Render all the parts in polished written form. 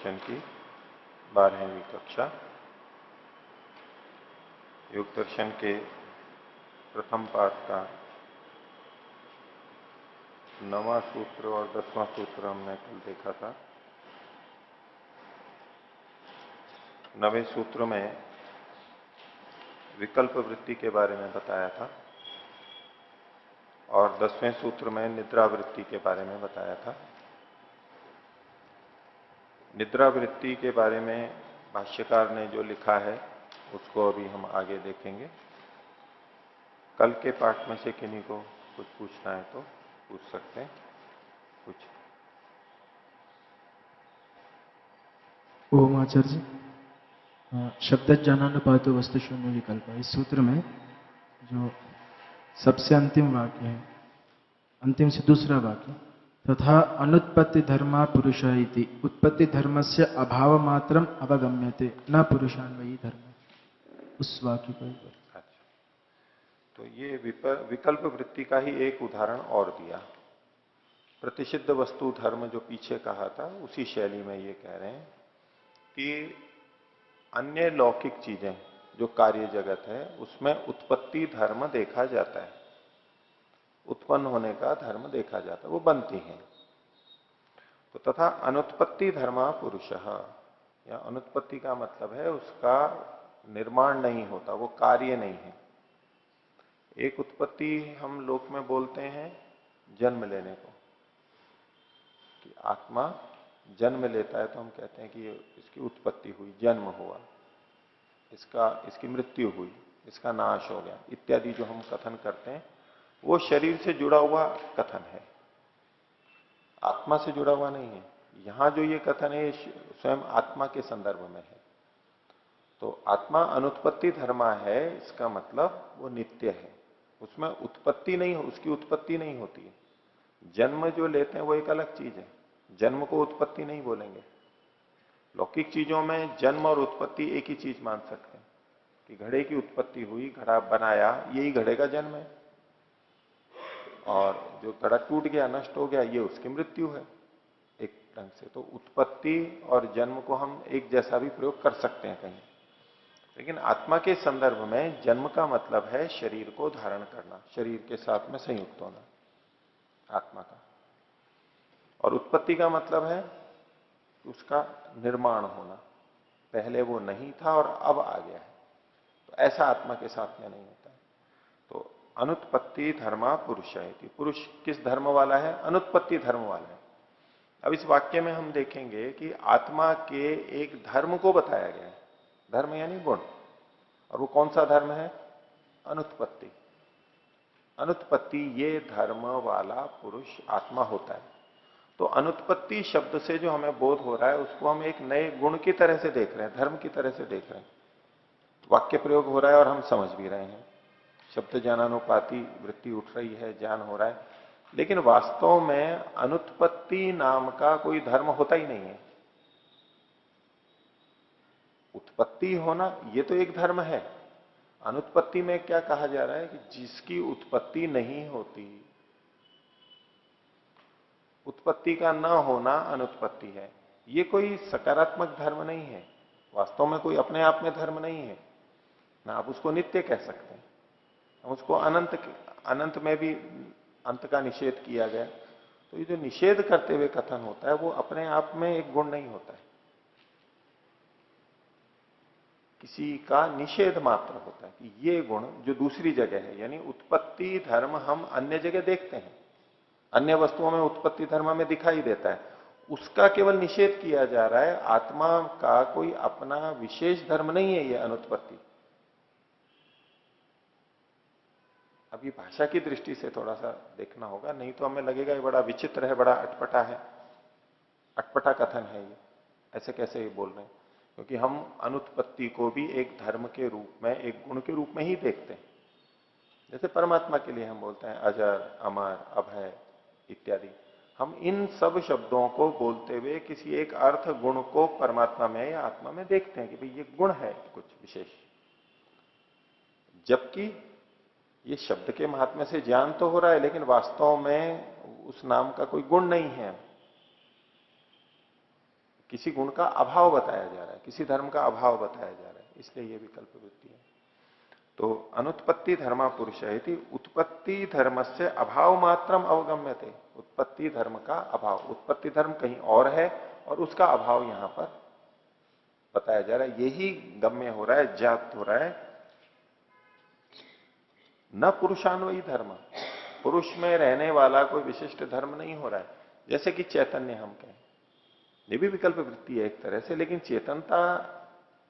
दर्शन की 12वीं कक्षा। योग दर्शन के प्रथम पाठ का 9वां सूत्र और 10वां सूत्र हमने कल देखा था। 9वें सूत्र में विकल्प वृत्ति के बारे में बताया था और 10वें सूत्र में निद्रा वृत्ति के बारे में बताया था। निद्रा वृत्ति के बारे में भाष्यकार ने जो लिखा है उसको अभी हम आगे देखेंगे। कल के पाठ में से किन्हीं को कुछ पूछना है तो पूछ सकते हैं। कुछ ओम आचार्य शब्द ज्ञानानुपातो वस्तु शून्य विकल्प, इस सूत्र में जो सबसे अंतिम वाक्य है, अंतिम से दूसरा वाक्य, तथा अनुत्पत्ति धर्मा पुरुष इति उत्पत्ति धर्म से अभाव मात्रम अवगम्यते न पुरुषान्वयी धर्म, उस वाक्य को। अच्छा, तो ये विकल्प वृत्ति का ही एक उदाहरण और दिया। प्रतिषिद्ध वस्तु धर्म जो पीछे कहा था उसी शैली में ये कह रहे हैं कि अन्य लौकिक चीजें जो कार्य जगत है उसमें उत्पत्ति धर्म देखा जाता है, उत्पन्न होने का धर्म देखा जाता है, वो बनती हैं। तो तथा अनुत्पत्ति धर्मा पुरुषः, या अनुत्पत्ति का मतलब है उसका निर्माण नहीं होता, वो कार्य नहीं है। एक उत्पत्ति हम लोक में बोलते हैं जन्म लेने को, कि आत्मा जन्म लेता है तो हम कहते हैं कि इसकी उत्पत्ति हुई, जन्म हुआ, इसकी मृत्यु हुई, इसका नाश हो गया इत्यादि जो हम कथन करते हैं वो शरीर से जुड़ा हुआ कथन है, आत्मा से जुड़ा हुआ नहीं है। यहां जो ये कथन है स्वयं आत्मा के संदर्भ में है। तो आत्मा अनुत्पत्ति धर्मा है, इसका मतलब वो नित्य है, उसमें उत्पत्ति नहीं, उसकी उत्पत्ति नहीं होती है। जन्म जो लेते हैं वो एक अलग चीज है, जन्म को उत्पत्ति नहीं बोलेंगे। लौकिक चीजों में जन्म और उत्पत्ति एक ही चीज मान सकते हैं कि घड़े की उत्पत्ति हुई, घड़ा बनाया, यही घड़े का जन्म है, और जो घड़ा टूट गया, नष्ट हो गया, ये उसकी मृत्यु है एक ढंग से। तो उत्पत्ति और जन्म को हम एक जैसा भी प्रयोग कर सकते हैं कहीं, लेकिन आत्मा के संदर्भ में जन्म का मतलब है शरीर को धारण करना, शरीर के साथ में संयुक्त होना आत्मा का, और उत्पत्ति का मतलब है उसका निर्माण होना, पहले वो नहीं था और अब आ गया है। तो ऐसा आत्मा के साथ में नहीं होता है। तो अनुत्पत्ति धर्मा पुरुष है, पुरुष किस धर्म वाला है? अनुत्पत्ति धर्म वाला है। अब इस वाक्य में हम देखेंगे कि आत्मा के एक धर्म को बताया गया है, धर्म यानी गुण, और वो कौन सा धर्म है? अनुत्पत्ति। अनुत्पत्ति ये धर्म वाला पुरुष आत्मा होता है। तो अनुत्पत्ति शब्द से जो हमें बोध हो रहा है उसको हम एक नए गुण की तरह से देख रहे हैं, धर्म की तरह से देख रहे हैं। वाक्य प्रयोग हो रहा है और हम समझ भी रहे हैं, शब्द ज्ञानानुपाती वृत्ति उठ रही है, ज्ञान हो रहा है, लेकिन वास्तव में अनुत्पत्ति नाम का कोई धर्म होता ही नहीं है। उत्पत्ति होना ये तो एक धर्म है। अनुत्पत्ति में क्या कहा जा रहा है कि जिसकी उत्पत्ति नहीं होती, उत्पत्ति का न होना अनुत्पत्ति है। ये कोई सकारात्मक धर्म नहीं है, वास्तव में कोई अपने आप में धर्म नहीं है ना। आप उसको नित्य कह सकते हैं, हम उसको अनंत में भी अंत का निषेध किया गया। तो ये जो निषेध करते हुए कथन होता है वो अपने आप में एक गुण नहीं होता है, किसी का निषेध मात्र होता है कि ये गुण जो दूसरी जगह है, यानी उत्पत्ति धर्म हम अन्य जगह देखते हैं, अन्य वस्तुओं में उत्पत्ति धर्म में दिखाई देता है, उसका केवल निषेध किया जा रहा है। आत्मा का कोई अपना विशेष धर्म नहीं है ये अनुत्पत्ति। अब ये भाषा की दृष्टि से थोड़ा सा देखना होगा, नहीं तो हमें लगेगा ये बड़ा विचित्र है, बड़ा अटपटा है, अटपटा कथन है ये, ऐसे कैसे ये बोल रहे हैं। क्योंकि हम अनुत्पत्ति को भी एक धर्म के रूप में, एक गुण के रूप में ही देखते हैं। जैसे परमात्मा के लिए हम बोलते हैं अजर, अमर, अभय इत्यादि, हम इन सब शब्दों को बोलते हुए किसी एक अर्थ गुण को परमात्मा में या आत्मा में देखते हैं कि भाई ये गुण है कुछ विशेष, जबकि ये शब्द के महात्म्य से ज्ञान तो हो रहा है, लेकिन वास्तव में उस नाम का कोई गुण नहीं है। किसी गुण का अभाव बताया जा रहा है, किसी धर्म का अभाव बताया जा रहा है, इसलिए ये विकल्प वृत्ति है। तो अनुत्पत्ति धर्मा पुरुष है, उत्पत्ति धर्म से अभाव मात्रम अवगम्यते। उत्पत्ति धर्म का अभाव, उत्पत्ति धर्म कहीं और है और उसका अभाव यहां पर बताया जा रहा है, यही गम्य हो रहा है, ज्ञात हो रहा है। न पुरुषान्वयी धर्म, पुरुष में रहने वाला कोई विशिष्ट धर्म नहीं हो रहा है। जैसे कि चैतन्य हम कहें, ये भी विकल्प वृत्ति है एक तरह से, लेकिन चेतनता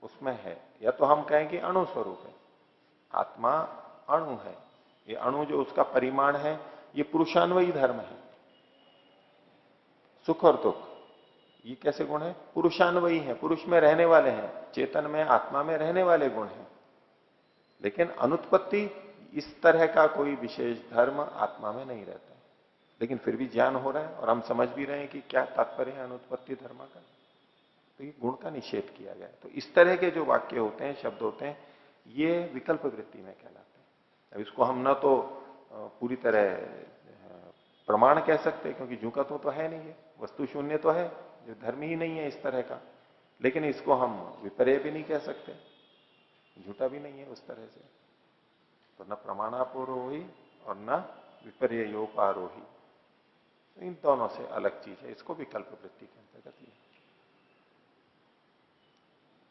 उसमें है। या तो हम कहें कि अणु स्वरूप है, आत्मा अणु है, ये अणु जो उसका परिमाण है ये पुरुषान्वयी धर्म है। सुख और दुख ये कैसे गुण है? पुरुषान्वयी है, पुरुष में रहने वाले हैं, चेतन में आत्मा में रहने वाले गुण हैं। लेकिन अनुत्पत्ति इस तरह का कोई विशेष धर्म आत्मा में नहीं रहता है, लेकिन फिर भी ज्ञान हो रहा है और हम समझ भी रहे हैं कि क्या तात्पर्य है अनुत्पत्ति धर्म का। तो ये गुण का निषेध किया गया है। तो इस तरह के जो वाक्य होते हैं, शब्द होते हैं, ये विकल्प वृत्ति में कहलाते हैं। अब इसको हम ना तो पूरी तरह प्रमाण कह सकते, क्योंकि झूका तो है नहीं है, वस्तु शून्य तो है, जो धर्म ही नहीं है इस तरह का। लेकिन इसको हम विपर्य भी नहीं कह सकते, झूठा भी नहीं है उस तरह से। तो न प्रमाणापुरोही और न विपर्योपारोही, तो इन दोनों से अलग चीज है, इसको विकल्प वृत्ति के अंतर्गत लिया।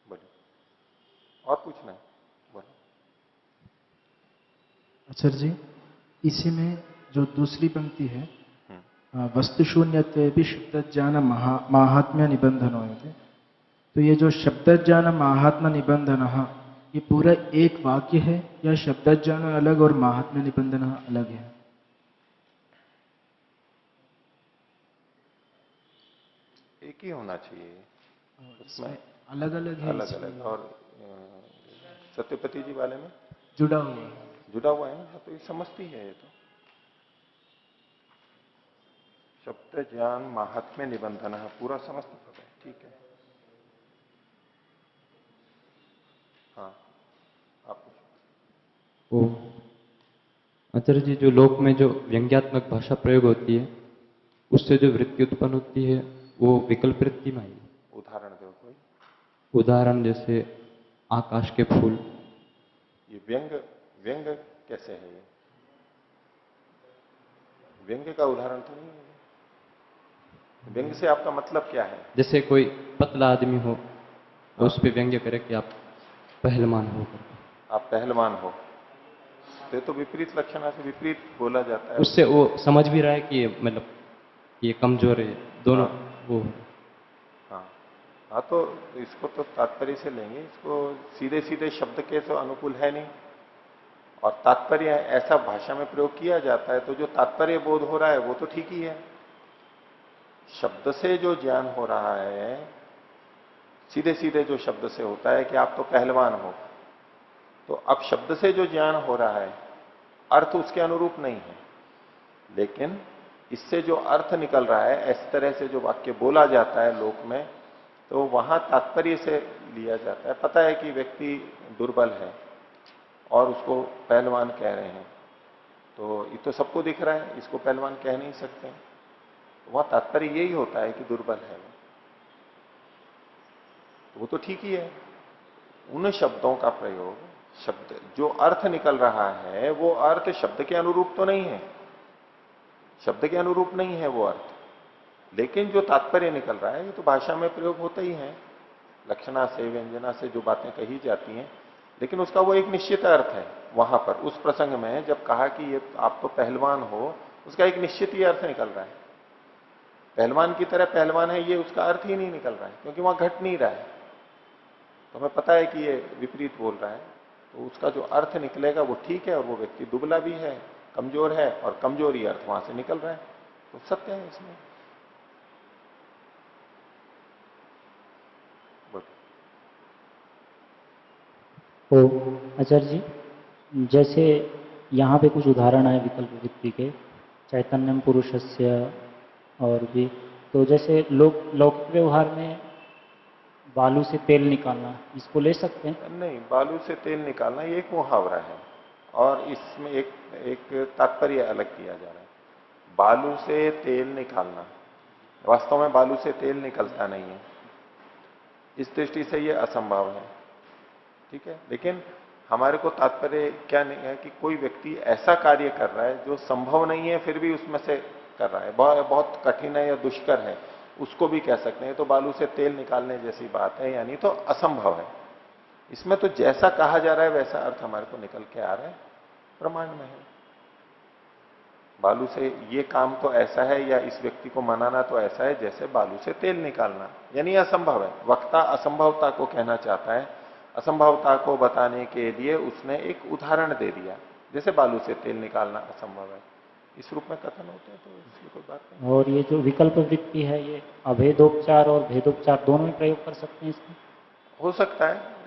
बोलिए, और पूछना है? बोलो। आचार्य जी, इसी में जो दूसरी पंक्ति है, वस्तु शून्यत्वे भी शब्द ज्ञान महात्म्य निबंधन होते, तो ये जो शब्द ज्ञान महात्मा निबंधन, ये पूरा एक वाक्य है या शब्द ज्ञान अलग और महात्म्य निबंधन अलग है? एक ही होना चाहिए उसमें, अलग अलग है, अलग अलग। और सत्यपति जी वाले में जुड़ा हुआ है, जुड़ा हुआ है ना, तो ये समझती है। ये तो शब्द ज्ञान महात्म्य निबंधन पूरा समस्त पद है, ठीक है। हाँ, आप ओ आचार्य जी, जो लोक में जो व्यंग्यात्मक भाषा प्रयोग होती है उससे जो वृत्ति उत्पन्न होती है वो विकल्प वृत्ति में आई। उदाहरण दो कोई। उदाहरण जैसे आकाश के फूल। ये व्यंग, व्यंग कैसे है? ये व्यंग का उदाहरण तो नहीं है। व्यंग से आपका मतलब क्या है? जैसे कोई पतला आदमी हो तो उस पर व्यंग्य करे कि आप पहलवान हो, आप पहलवान हो, तो विपरीत लक्षणा से विपरीत बोला जाता है। उससे वो समझ भी रहा है कि मतलब ये कमजोर है, दोनों। वो हाँ, तो इसको तो तात्पर्य से लेंगे, इसको सीधे सीधे शब्द के तो अनुकूल है नहीं। और तात्पर्य ऐसा भाषा में प्रयोग किया जाता है, तो जो तात्पर्य बोध हो रहा है वो तो ठीक ही है। शब्द से जो ज्ञान हो रहा है, सीधे सीधे जो शब्द से होता है कि आप तो पहलवान हो, तो अब शब्द से जो ज्ञान हो रहा है अर्थ उसके अनुरूप नहीं है। लेकिन इससे जो अर्थ निकल रहा है, इस तरह से जो वाक्य बोला जाता है लोक में, तो वहां तात्पर्य से लिया जाता है। पता है कि व्यक्ति दुर्बल है और उसको पहलवान कह रहे हैं, तो ये तो सबको दिख रहा है, इसको पहलवान कह नहीं सकते। तो वहां तात्पर्य यही होता है कि दुर्बल है वो तो ठीक ही है। उन शब्दों का प्रयोग, शब्द जो अर्थ निकल रहा है वो अर्थ शब्द के अनुरूप तो नहीं है, शब्द के अनुरूप नहीं है वो अर्थ, लेकिन जो तात्पर्य निकल रहा है ये तो भाषा में प्रयोग होता ही है, लक्षणा से व्यंजना से जो बातें कही जाती हैं, लेकिन उसका वो एक निश्चित अर्थ है। वहां पर उस प्रसंग में जब कहा कि ये आप तो पहलवान हो, उसका एक निश्चित ही अर्थ निकल रहा है। पहलवान की तरह पहलवान है, ये उसका अर्थ ही नहीं निकल रहा है, क्योंकि वहां घट नहीं रहा है। तो हमें पता है कि ये विपरीत बोल रहा है, तो उसका जो अर्थ निकलेगा वो ठीक है, और वो व्यक्ति दुबला भी है, कमजोर है, और कमजोरी अर्थ वहां से निकल रहा है, तो सत्य है इसमें। तो आचार्य जी, जैसे यहाँ पे कुछ उदाहरण है विकल्प वृत्ति के, चैतन्यम पुरुषस्य और भी, तो जैसे लौकिक व्यवहार में बालू से तेल निकालना, इसको ले सकते हैं? नहीं, बालू से तेल निकालना ये एक मुहावरा है, और इसमें एक तात्पर्य अलग किया जा रहा है। बालू से तेल निकालना, वास्तव में बालू से तेल निकलता नहीं है, इस दृष्टि से ये असंभव है। ठीक है, लेकिन हमारे को तात्पर्य क्या नहीं है कि कोई व्यक्ति ऐसा कार्य कर रहा है जो संभव नहीं है फिर भी उसमें से कर रहा है, बहुत कठिन है या दुष्कर है, उसको भी कह सकते हैं। तो बालू से तेल निकालने जैसी बात है, यानी तो असंभव है। इसमें तो जैसा कहा जा रहा है वैसा अर्थ हमारे को निकल के आ रहा है, प्रमाण में है। बालू से ये काम तो ऐसा है, या इस व्यक्ति को मनाना तो ऐसा है जैसे बालू से तेल निकालना, यानी असंभव है। वक्ता असंभवता को कहना चाहता है, असंभवता को बताने के लिए उसने एक उदाहरण दे दिया, जैसे बालू से तेल निकालना असंभव है। इस रूप में कथन होते हैं, तो इसलिए कोई बात नहीं। और ये जो विकल्प वृत्ति है, ये अभेदोपचार और भेदोपचार दोनों में प्रयोग कर सकते हैं इसका? हो सकता है,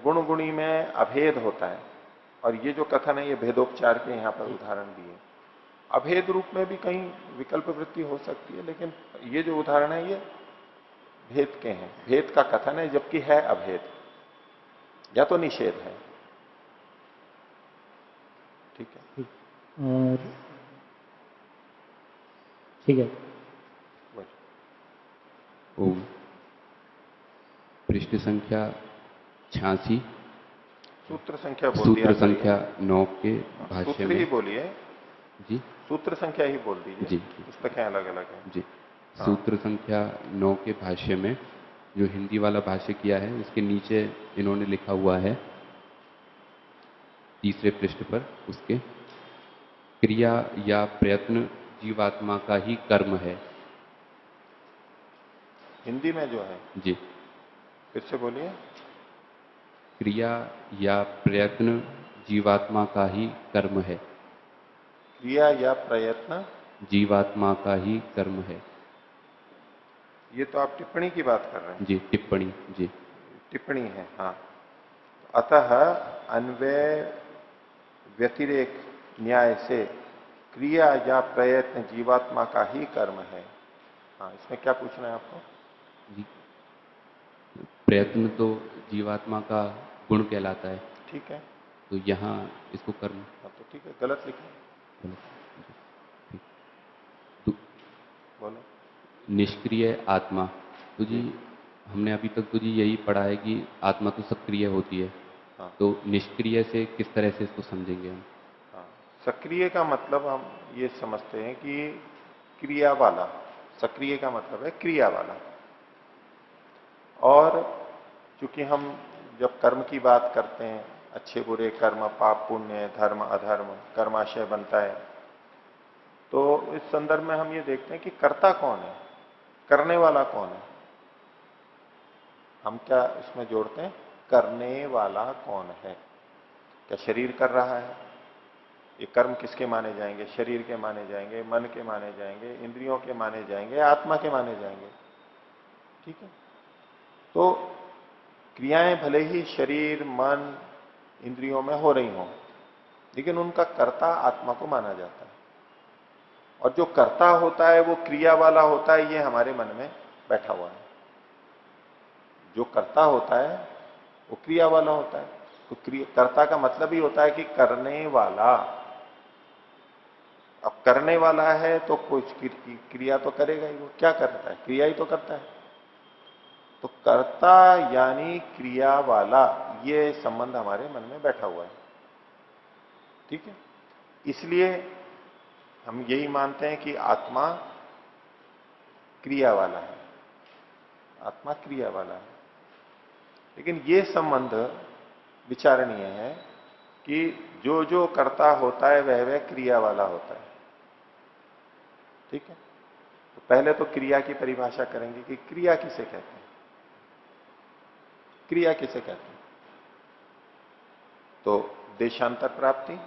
गुण गुणी में अभेद होता है, और ये जो कथन है ये भेदोपचार के यहाँ पर उदाहरण दिए। अभेद रूप में भी कहीं विकल्प वृत्ति हो सकती है, लेकिन ये जो उदाहरण है ये भेद के हैं, भेद का कथन है, जबकि है अभेद या तो निषेध है। ठीक है, और ठीक है। ओम। पृष्ठ संख्या 86, सूत्र संख्या बोल दिया, सूत्र संख्या 9 के भाष्य सूत्र ही में। बोलिए जी सूत्र संख्या ही बोल दीजिए, जी पुस्तकें अलग अलग हैं। जी। हाँ। सूत्र संख्या 9 के भाष्य में जो हिंदी वाला भाष्य किया है, उसके नीचे इन्होंने लिखा हुआ है, तीसरे पृष्ठ पर उसके, क्रिया या प्रयत्न जीवात्मा का ही कर्म है। हिंदी में जो है, जी। फिर से बोलिए। क्रिया या प्रयत्न जीवात्मा का ही कर्म है। क्रिया या प्रयत्न जीवात्मा का ही कर्म है। ये तो आप टिप्पणी की बात कर रहे हैं। जी, टिप्पणी। जी टिप्पणी है, हाँ। अतः अन्वय व्यतिरेक न्याय से क्रिया या प्रयत्न जीवात्मा का ही कर्म है। हाँ, इसमें क्या पूछना है आपको? जी। प्रयत्न तो जीवात्मा का गुण कहलाता है, ठीक है, तो यहाँ इसको कर्म। हाँ तो ठीक है, गलत लिखा, गलत। जी, ठीक। तो बोलो। निष्क्रिय आत्मा, तो जी हमने अभी तक तो जी यही पढ़ा है कि आत्मा तो सक्रिय होती है, हाँ तो निष्क्रिय से किस तरह से इसको समझेंगे हम? हाँ, सक्रिय का मतलब हम ये समझते हैं कि क्रिया वाला। सक्रिय का मतलब है क्रिया वाला। और चूंकि हम जब कर्म की बात करते हैं, अच्छे बुरे कर्म, पाप पुण्य, धर्म अधर्म, कर्माशय बनता है, तो इस संदर्भ में हम ये देखते हैं कि कर्ता कौन है, करने वाला कौन है। हम क्या इसमें जोड़ते हैं, करने वाला कौन है। क्या शरीर कर रहा है? ये कर्म किसके माने जाएंगे? शरीर के माने जाएंगे, मन के माने जाएंगे, इंद्रियों के माने जाएंगे, आत्मा के माने जाएंगे। ठीक है, तो क्रियाएं भले ही शरीर, मन, इंद्रियों में हो रही हों, लेकिन उनका कर्ता आत्मा को माना जाता है। और जो कर्ता होता है वो क्रिया वाला होता है, ये हमारे मन में बैठा हुआ है। जो कर्ता होता है वो क्रिया वाला होता है। तो कर्ता का मतलब ही होता है कि करने वाला। अब करने वाला है तो कुछ क्रिया तो करेगा ही। वो क्या करता है? क्रिया ही तो करता है। तो कर्ता यानी क्रिया वाला, ये संबंध हमारे मन में बैठा हुआ है। ठीक है, इसलिए हम यही मानते हैं कि आत्मा क्रिया वाला है, आत्मा क्रिया वाला है। लेकिन ये संबंध विचारणीय है कि जो जो कर्ता होता है वह क्रिया वाला होता है। ठीक है, तो पहले तो क्रिया की परिभाषा करेंगे कि क्रिया किसे कहते हैं। क्रिया किसे कहते हैं? तो देशांतर प्राप्ति,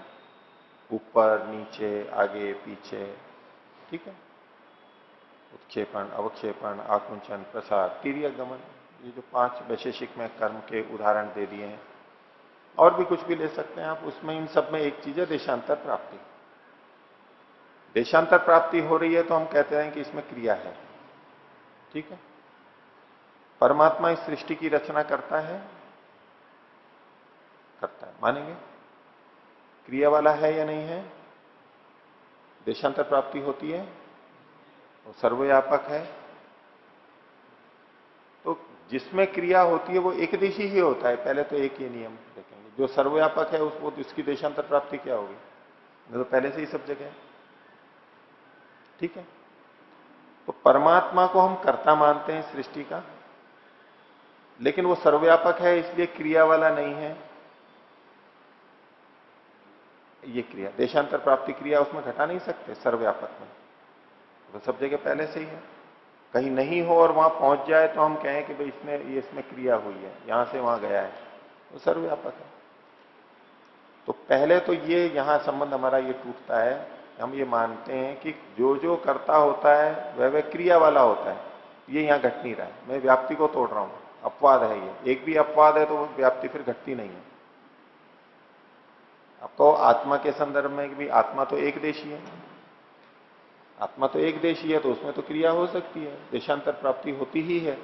ऊपर नीचे, आगे पीछे, ठीक है, उत्क्षेपण, अवक्षेपण, आकुंचन, प्रसार, तिर्यक गमन, ये जो 5 वैशेषिक में कर्म के उदाहरण दे दिए हैं। और भी कुछ भी ले सकते हैं आप, उसमें इन सब में एक चीज है देशांतर प्राप्ति। देशांतर प्राप्ति हो रही है तो हम कहते हैं कि इसमें क्रिया है। ठीक है, परमात्मा इस सृष्टि की रचना करता है, करता है, मानेंगे? क्रिया वाला है या नहीं है? देशांतर प्राप्ति होती है, वो सर्वव्यापक है। तो जिसमें क्रिया होती है वो एक देशी ही होता है। पहले तो एक ही नियम देखेंगे, जो सर्वव्यापक है उसको इसकी देशांतर प्राप्ति क्या होगी, तो पहले से ही सब जगह है। ठीक है, तो परमात्मा को हम कर्ता मानते हैं सृष्टि का, लेकिन वो सर्वव्यापक है इसलिए क्रिया वाला नहीं है। ये क्रिया देशांतर प्राप्ति क्रिया उसमें घटा नहीं सकते सर्वव्यापक में, तो सब जगह पहले से ही है। कहीं नहीं हो और वहां पहुंच जाए तो हम कहें कि भाई इसमें क्रिया हुई है, यहां से वहां गया है, वो सर्वव्यापक है। तो पहले तो ये यहां संबंध हमारा ये टूटता है, हम ये मानते हैं कि जो जो कर्ता होता है वह क्रिया वाला होता है। ये यहां घट नहीं रहा है, मैं व्याप्ति को तोड़ रहा हूं, अपवाद है ये। एक भी अपवाद है तो वो व्याप्ति फिर घटती नहीं है। आपको आत्मा के संदर्भ में भी आत्मा तो एक देशी है, आत्मा तो एक देशी है, तो उसमें तो क्रिया हो सकती है, देशांतर प्राप्ति होती ही है।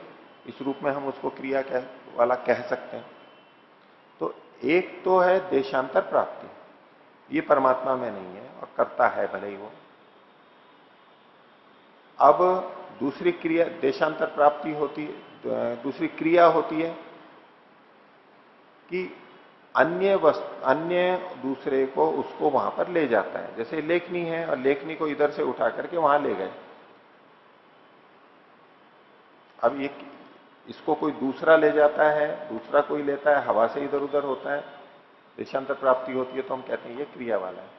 इस रूप में हम उसको क्रिया वाला कह सकते हैं। तो एक तो है देशांतर प्राप्ति, ये परमात्मा में नहीं है और करता है भले ही वो। अब दूसरी क्रिया देशांतर प्राप्ति होती है, दूसरी क्रिया होती है कि अन्य दूसरे को उसको वहां पर ले जाता है। जैसे लेखनी है और लेखनी को इधर से उठा करके वहां ले गए। अब ये इसको कोई दूसरा ले जाता है, दूसरा कोई लेता है, हवा से इधर उधर होता है, देशांतर प्राप्ति होती है, तो हम कहते हैं ये क्रिया वाला है।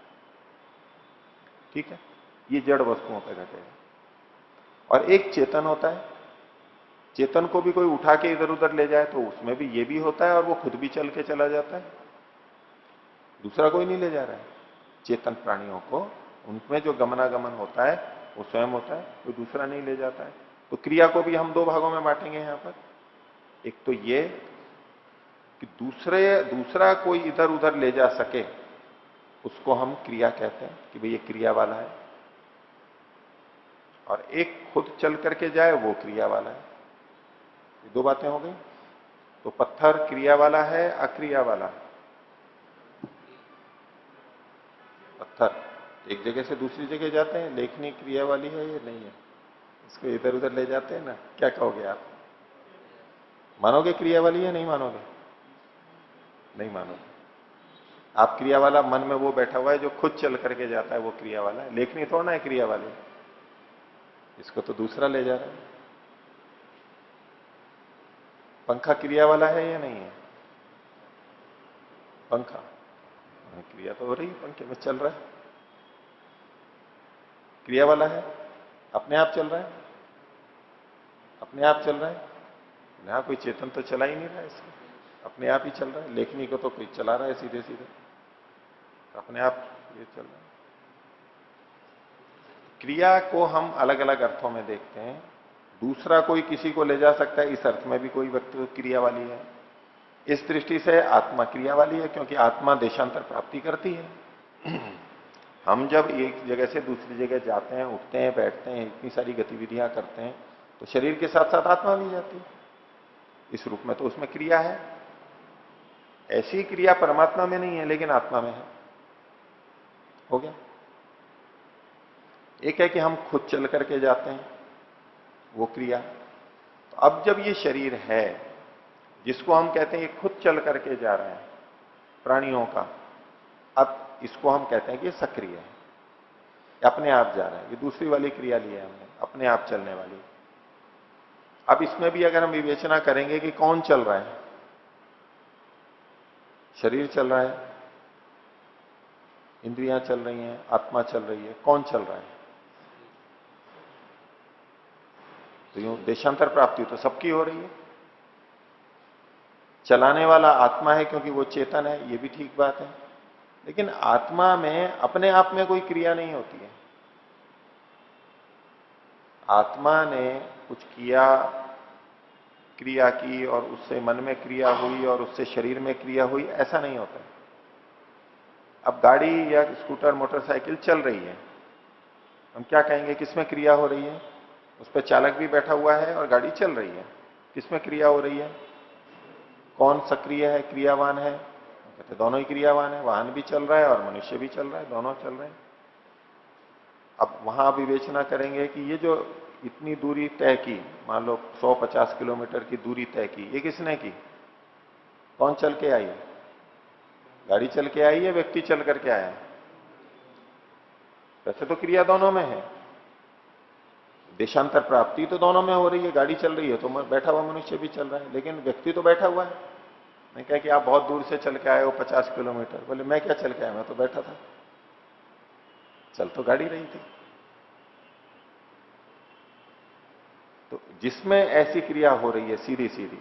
ठीक है, ये जड़ वस्तुओं पर घटेगा। और एक चेतन होता है, चेतन को भी कोई उठा के इधर उधर ले जाए तो उसमें भी ये भी होता है और वो खुद भी चल के चला जाता है, दूसरा कोई नहीं ले जा रहा है। चेतन प्राणियों को उनमें जो गमनागमन होता है वो स्वयं होता है, कोई दूसरा नहीं ले जाता है। तो क्रिया को भी हम दो भागों में बांटेंगे यहां पर। एक तो ये कि दूसरा कोई इधर उधर ले जा सके, उसको हम क्रिया कहते हैं कि भाई ये क्रिया वाला है। और एक खुद चल करके जाए वो क्रिया वाला है। ये दो बातें हो गई। तो पत्थर क्रिया वाला है अक्रिया वाला? पत्थर एक जगह से दूसरी जगह जाते हैं, लेखनी क्रिया वाली है ये नहीं है, इसको इधर उधर ले जाते हैं ना। क्या कहोगे आप, मानोगे क्रिया वाली है नहीं मानोगे? नहीं मानोगे। आप क्रिया वाला मन में वो बैठा हुआ है जो खुद चल करके जाता है, वो क्रिया वाला है। लेखनी थोड़ा ना है क्रिया वाली, इसको तो दूसरा ले जा रहा है। पंखा क्रिया वाला है या नहीं है? पंखा क्रिया तो हो रही है, पंखे में चल रहा है, क्रिया वाला है, अपने आप चल रहा है, अपने आप चल रहा है। यहां कोई चेतन तो चला ही नहीं रहा है इसको, अपने आप ही चल रहा है। लेखनी को तो कोई चला रहा है सीधे सीधे, अपने आप ये चल रहा है। क्रिया को हम अलग अलग अर्थों में देखते हैं। दूसरा कोई किसी को ले जा सकता है, इस अर्थ में भी कोई व्यक्ति क्रिया वाली है। इस दृष्टि से आत्मा क्रिया वाली है, क्योंकि आत्मा देशांतर प्राप्ति करती है। हम जब एक जगह से दूसरी जगह जाते हैं, उठते हैं, बैठते हैं, इतनी सारी गतिविधियां करते हैं, तो शरीर के साथ साथ आत्मा भी जाती है इस रूप में, तो उसमें क्रिया है। ऐसी क्रिया परमात्मा में नहीं है लेकिन आत्मा में है। हो गया। एक है कि हम खुद चल करके जाते हैं, वो क्रिया। तो अब जब ये शरीर है जिसको हम कहते हैं ये खुद चल करके जा रहा है प्राणियों का, अब इसको हम कहते हैं कि ये सक्रिय है, अपने आप जा रहा है। ये दूसरी वाली क्रिया ली है हमने, अपने आप चलने वाली। अब इसमें भी अगर हम विवेचना करेंगे कि कौन चल रहा है, शरीर चल रहा है, इंद्रियां चल रही हैं, आत्मा चल रही है, कौन चल रहा है? तो यूं देशांतर प्राप्ति तो सबकी हो रही है। चलाने वाला आत्मा है क्योंकि वो चेतन है, ये भी ठीक बात है। लेकिन आत्मा में अपने आप में कोई क्रिया नहीं होती है। आत्मा ने कुछ किया, क्रिया की और उससे मन में क्रिया हुई और उससे शरीर में क्रिया हुई, ऐसा नहीं होता। अब गाड़ी या स्कूटर मोटरसाइकिल चल रही है, हम क्या कहेंगे किसमें क्रिया हो रही है? उस पर चालक भी बैठा हुआ है और गाड़ी चल रही है, किसमें क्रिया हो रही है? कौन सक्रिय है, क्रियावान है? कहते दोनों ही क्रियावान है, वाहन भी चल रहा है और मनुष्य भी चल रहा है, दोनों चल रहे हैं। अब वहां विवेचना करेंगे कि ये जो इतनी दूरी तय की, मान लो 150 किलोमीटर की दूरी तय की, ये किसने की? कौन चल के आई? गाड़ी चल के आई है, व्यक्ति चल करके आया? वैसे तो क्रिया दोनों में है, देशांतर प्राप्ति तो दोनों में हो रही है। गाड़ी चल रही है तो बैठा हुआ मनुष्य भी चल रहा है, लेकिन व्यक्ति तो बैठा हुआ है। मैं कहा कि आप बहुत दूर से चल के आए हो 50 किलोमीटर, बोले मैं क्या चल के आया, मैं तो बैठा था। चल तो गाड़ी रही थी। तो जिसमें ऐसी क्रिया हो रही है सीधी सीधी,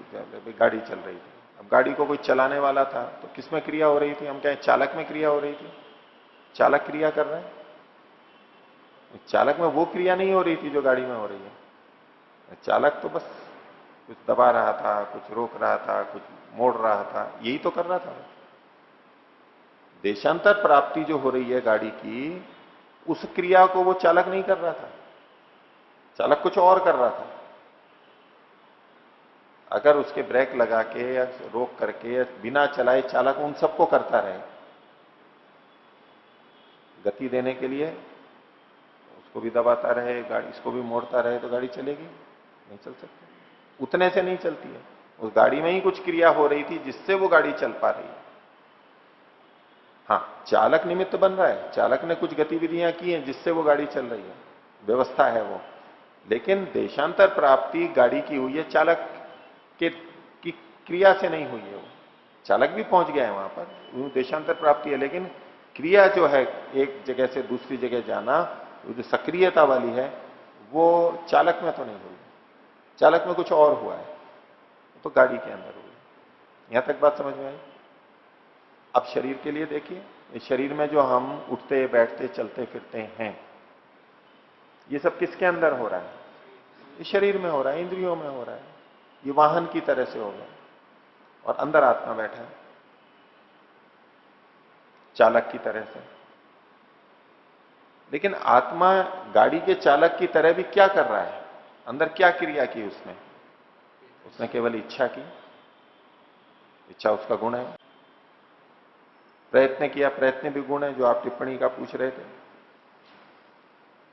गाड़ी चल रही थी, अब गाड़ी को कोई चलाने वाला था तो किसमें क्रिया हो रही थी? हम कहें चालक में क्रिया हो रही थी, चालक क्रिया कर रहा है। चालक में वो क्रिया नहीं हो रही थी जो गाड़ी में हो रही है। चालक तो बस कुछ दबा रहा था, कुछ रोक रहा था, कुछ मोड़ रहा था, यही तो कर रहा था। देशांतर प्राप्ति जो हो रही है गाड़ी की, उस क्रिया को वो चालक नहीं कर रहा था, चालक कुछ और कर रहा था। अगर उसके ब्रेक लगा के या रोक करके या बिना चलाए चालक उन सबको करता रहे गति देने के लिए, उसको भी दबाता रहे, गाड़ी इसको भी मोड़ता रहे, तो गाड़ी चलेगी? नहीं चल सकती। उतने से नहीं चलती है। उस गाड़ी में ही कुछ क्रिया हो रही थी जिससे वो गाड़ी चल पा रही है। हाँ, चालक निमित्त बन रहा है, चालक ने कुछ गतिविधियां की हैं जिससे वो गाड़ी चल रही है, व्यवस्था है वो। लेकिन देशांतर प्राप्ति गाड़ी की हुई है, चालक की क्रिया से नहीं हुई है। वो चालक भी पहुंच गया है वहां पर, वो देशांतर प्राप्ति है, लेकिन क्रिया जो है एक जगह से दूसरी जगह जाना, वो जो सक्रियता वाली है, वो चालक में तो नहीं हुई। चालक में कुछ और हुआ है, तो गाड़ी के अंदर हुई। यहां तक बात समझ में आई? अब शरीर के लिए देखिए, इस शरीर में जो हम उठते बैठते चलते फिरते हैं, ये सब किसके अंदर हो रहा है? इस शरीर में हो रहा है, इंद्रियों में हो रहा है। ये वाहन की तरह से हो गया, और अंदर आत्मा बैठा है चालक की तरह से। लेकिन आत्मा गाड़ी के चालक की तरह भी क्या कर रहा है? अंदर क्या क्रिया की उसने? उसने केवल इच्छा की, इच्छा उसका गुण है। प्रयत्न किया, प्रयत्न भी गुण है, जो आप टिप्पणी का पूछ रहे थे।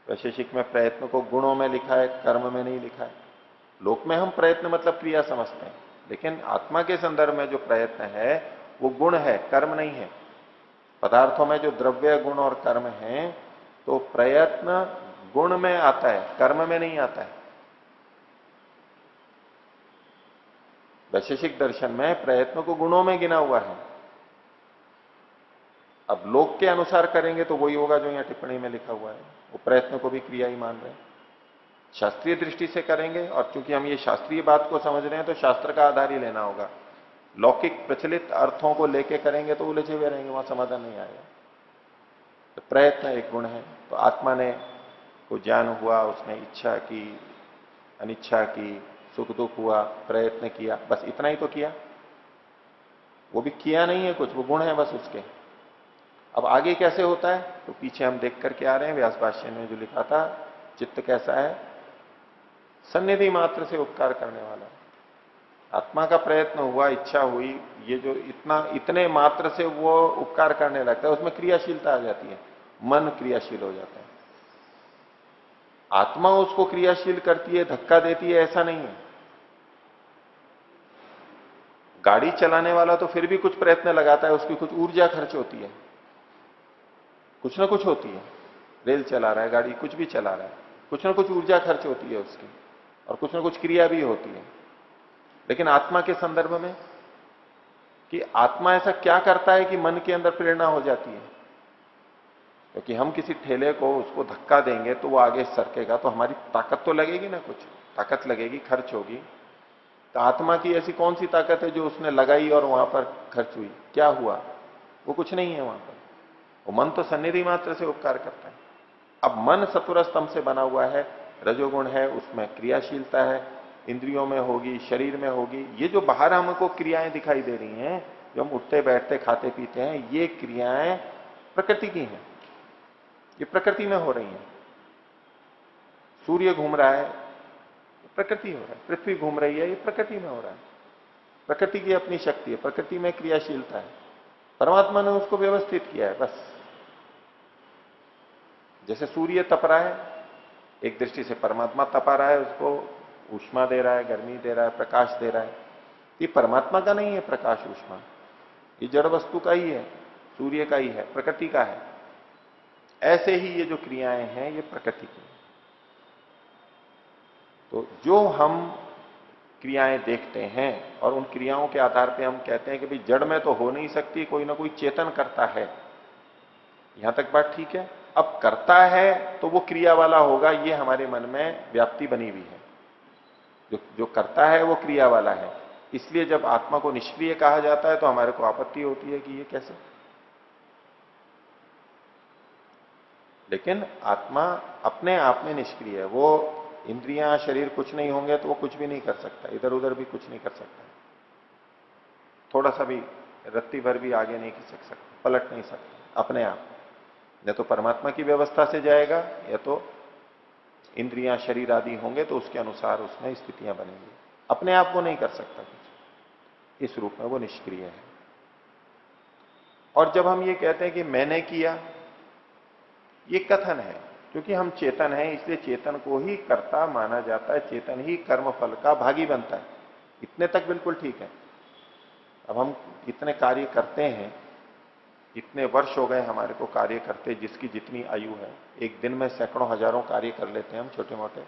वैशेषिक में प्रयत्न को गुणों में लिखा है, कर्म में नहीं लिखा है। लोक में हम प्रयत्न मतलब क्रिया समझते हैं, लेकिन आत्मा के संदर्भ में जो प्रयत्न है वो गुण है, कर्म नहीं है। पदार्थों में जो द्रव्य गुण और कर्म है, तो प्रयत्न गुण में आता है, कर्म में नहीं आता है। वैशेषिक दर्शन में प्रयत्न को गुणों में गिना हुआ है। अब लोक के अनुसार करेंगे तो वही होगा जो यहां टिप्पणी में लिखा हुआ है, वो प्रयत्न को भी क्रिया ही मान रहे हैं। शास्त्रीय दृष्टि से करेंगे, और चूंकि हम ये शास्त्रीय बात को समझ रहे हैं तो शास्त्र का आधार ही लेना होगा। लौकिक प्रचलित अर्थों को लेके करेंगे तो उलझे हुए रहेंगे, वहां समाधान नहीं आएगा। तो प्रयत्न एक गुण है। तो आत्मा ने को ज्ञान हुआ, उसने इच्छा की, अनिच्छा की, सुख दुख हुआ, प्रयत्न किया, बस इतना ही तो किया। वो भी किया नहीं है कुछ, वो गुण है बस उसके। अब आगे कैसे होता है तो पीछे हम देख करके आ रहे हैं, व्यास भाष्य में जो लिखा था, चित्त कैसा है? सन्निधि मात्र से उपकार करने वाला। आत्मा का प्रयत्न हुआ, इच्छा हुई, ये जो इतने मात्र से वो उपकार करने लगता है, उसमें क्रियाशीलता आ जाती है, मन क्रियाशील हो जाता है। आत्मा उसको क्रियाशील करती है, धक्का देती है, ऐसा नहीं है। गाड़ी चलाने वाला तो फिर भी कुछ प्रयत्न लगाता है, उसकी कुछ ऊर्जा खर्च होती है, कुछ ना कुछ होती है। रेल चला रहा है, गाड़ी कुछ भी चला रहा है, कुछ ना कुछ ऊर्जा खर्च होती है उसकी, और कुछ ना कुछ क्रिया भी होती है। लेकिन आत्मा के संदर्भ में, कि आत्मा ऐसा क्या करता है कि मन के अंदर प्रेरणा हो जाती है? क्योंकि हम किसी ठेले को उसको धक्का देंगे तो वो आगे सरकेगा, तो हमारी ताकत तो लगेगी ना, कुछ ताकत लगेगी, खर्च होगी। तो आत्मा की ऐसी कौन सी ताकत है जो उसने लगाई और वहां पर खर्च हुई? क्या हुआ? वो कुछ नहीं है वहां पर। वो मन तो सन्निधि मात्र से उपकार करता है। अब मन सत्वर स्तंभ से बना हुआ है, रजोगुण है, उसमें क्रियाशीलता है, इंद्रियों में होगी, शरीर में होगी। ये जो बाहर हमको क्रियाएं दिखाई दे रही हैं, जो हम उठते बैठते खाते पीते हैं, ये क्रियाएं प्रकृति की हैं, ये प्रकृति में हो रही हैं। सूर्य घूम रहा है, प्रकृति हो रहा है। पृथ्वी घूम रही है, ये प्रकृति में हो रहा है। प्रकृति की अपनी शक्ति है, प्रकृति में क्रियाशीलता है। परमात्मा ने उसको व्यवस्थित किया है बस। जैसे सूर्य तप रहा है, एक दृष्टि से परमात्मा तपा रहा है, उसको ऊष्मा दे रहा है, गर्मी दे रहा है, प्रकाश दे रहा है। ये परमात्मा का नहीं है प्रकाश ऊष्मा, ये जड़ वस्तु का ही है, सूर्य का ही है, प्रकृति का है। ऐसे ही ये जो क्रियाएं हैं ये प्रकृति की। तो जो हम क्रियाएं देखते हैं और उन क्रियाओं के आधार पे हम कहते हैं कि भाई जड़ में तो हो नहीं सकती, कोई ना कोई चेतन करता है, यहां तक बात ठीक है। अब करता है तो वो क्रिया वाला होगा, ये हमारे मन में व्याप्ति बनी हुई है। जो करता है वो क्रिया वाला है। इसलिए जब आत्मा को निष्क्रिय कहा जाता है तो हमारे को आपत्ति होती है कि ये कैसे। लेकिन आत्मा अपने आप में निष्क्रिय है। वो इंद्रियां शरीर कुछ नहीं होंगे तो वो कुछ भी नहीं कर सकता, इधर उधर भी कुछ नहीं कर सकता, थोड़ा सा भी रत्ती भर भी आगे नहीं खिसक सकता, पलट नहीं सकता अपने आप। या तो परमात्मा की व्यवस्था से जाएगा या तो इंद्रियां शरीर आदि होंगे तो उसके अनुसार उसमें स्थितियां बनेंगी। अपने आप वो नहीं कर सकता कुछ, इस रूप में वो निष्क्रिय है। और जब हम ये कहते हैं कि मैंने किया, ये कथन है, क्योंकि हम चेतन हैं इसलिए चेतन को ही कर्ता माना जाता है, चेतन ही कर्म फल का भागी बनता है। इतने तक बिल्कुल ठीक है। अब हम इतने कार्य करते हैं, इतने वर्ष हो गए हमारे को कार्य करते, जिसकी जितनी आयु है, एक दिन में सैकड़ों हजारों कार्य कर लेते हैं हम छोटे मोटे।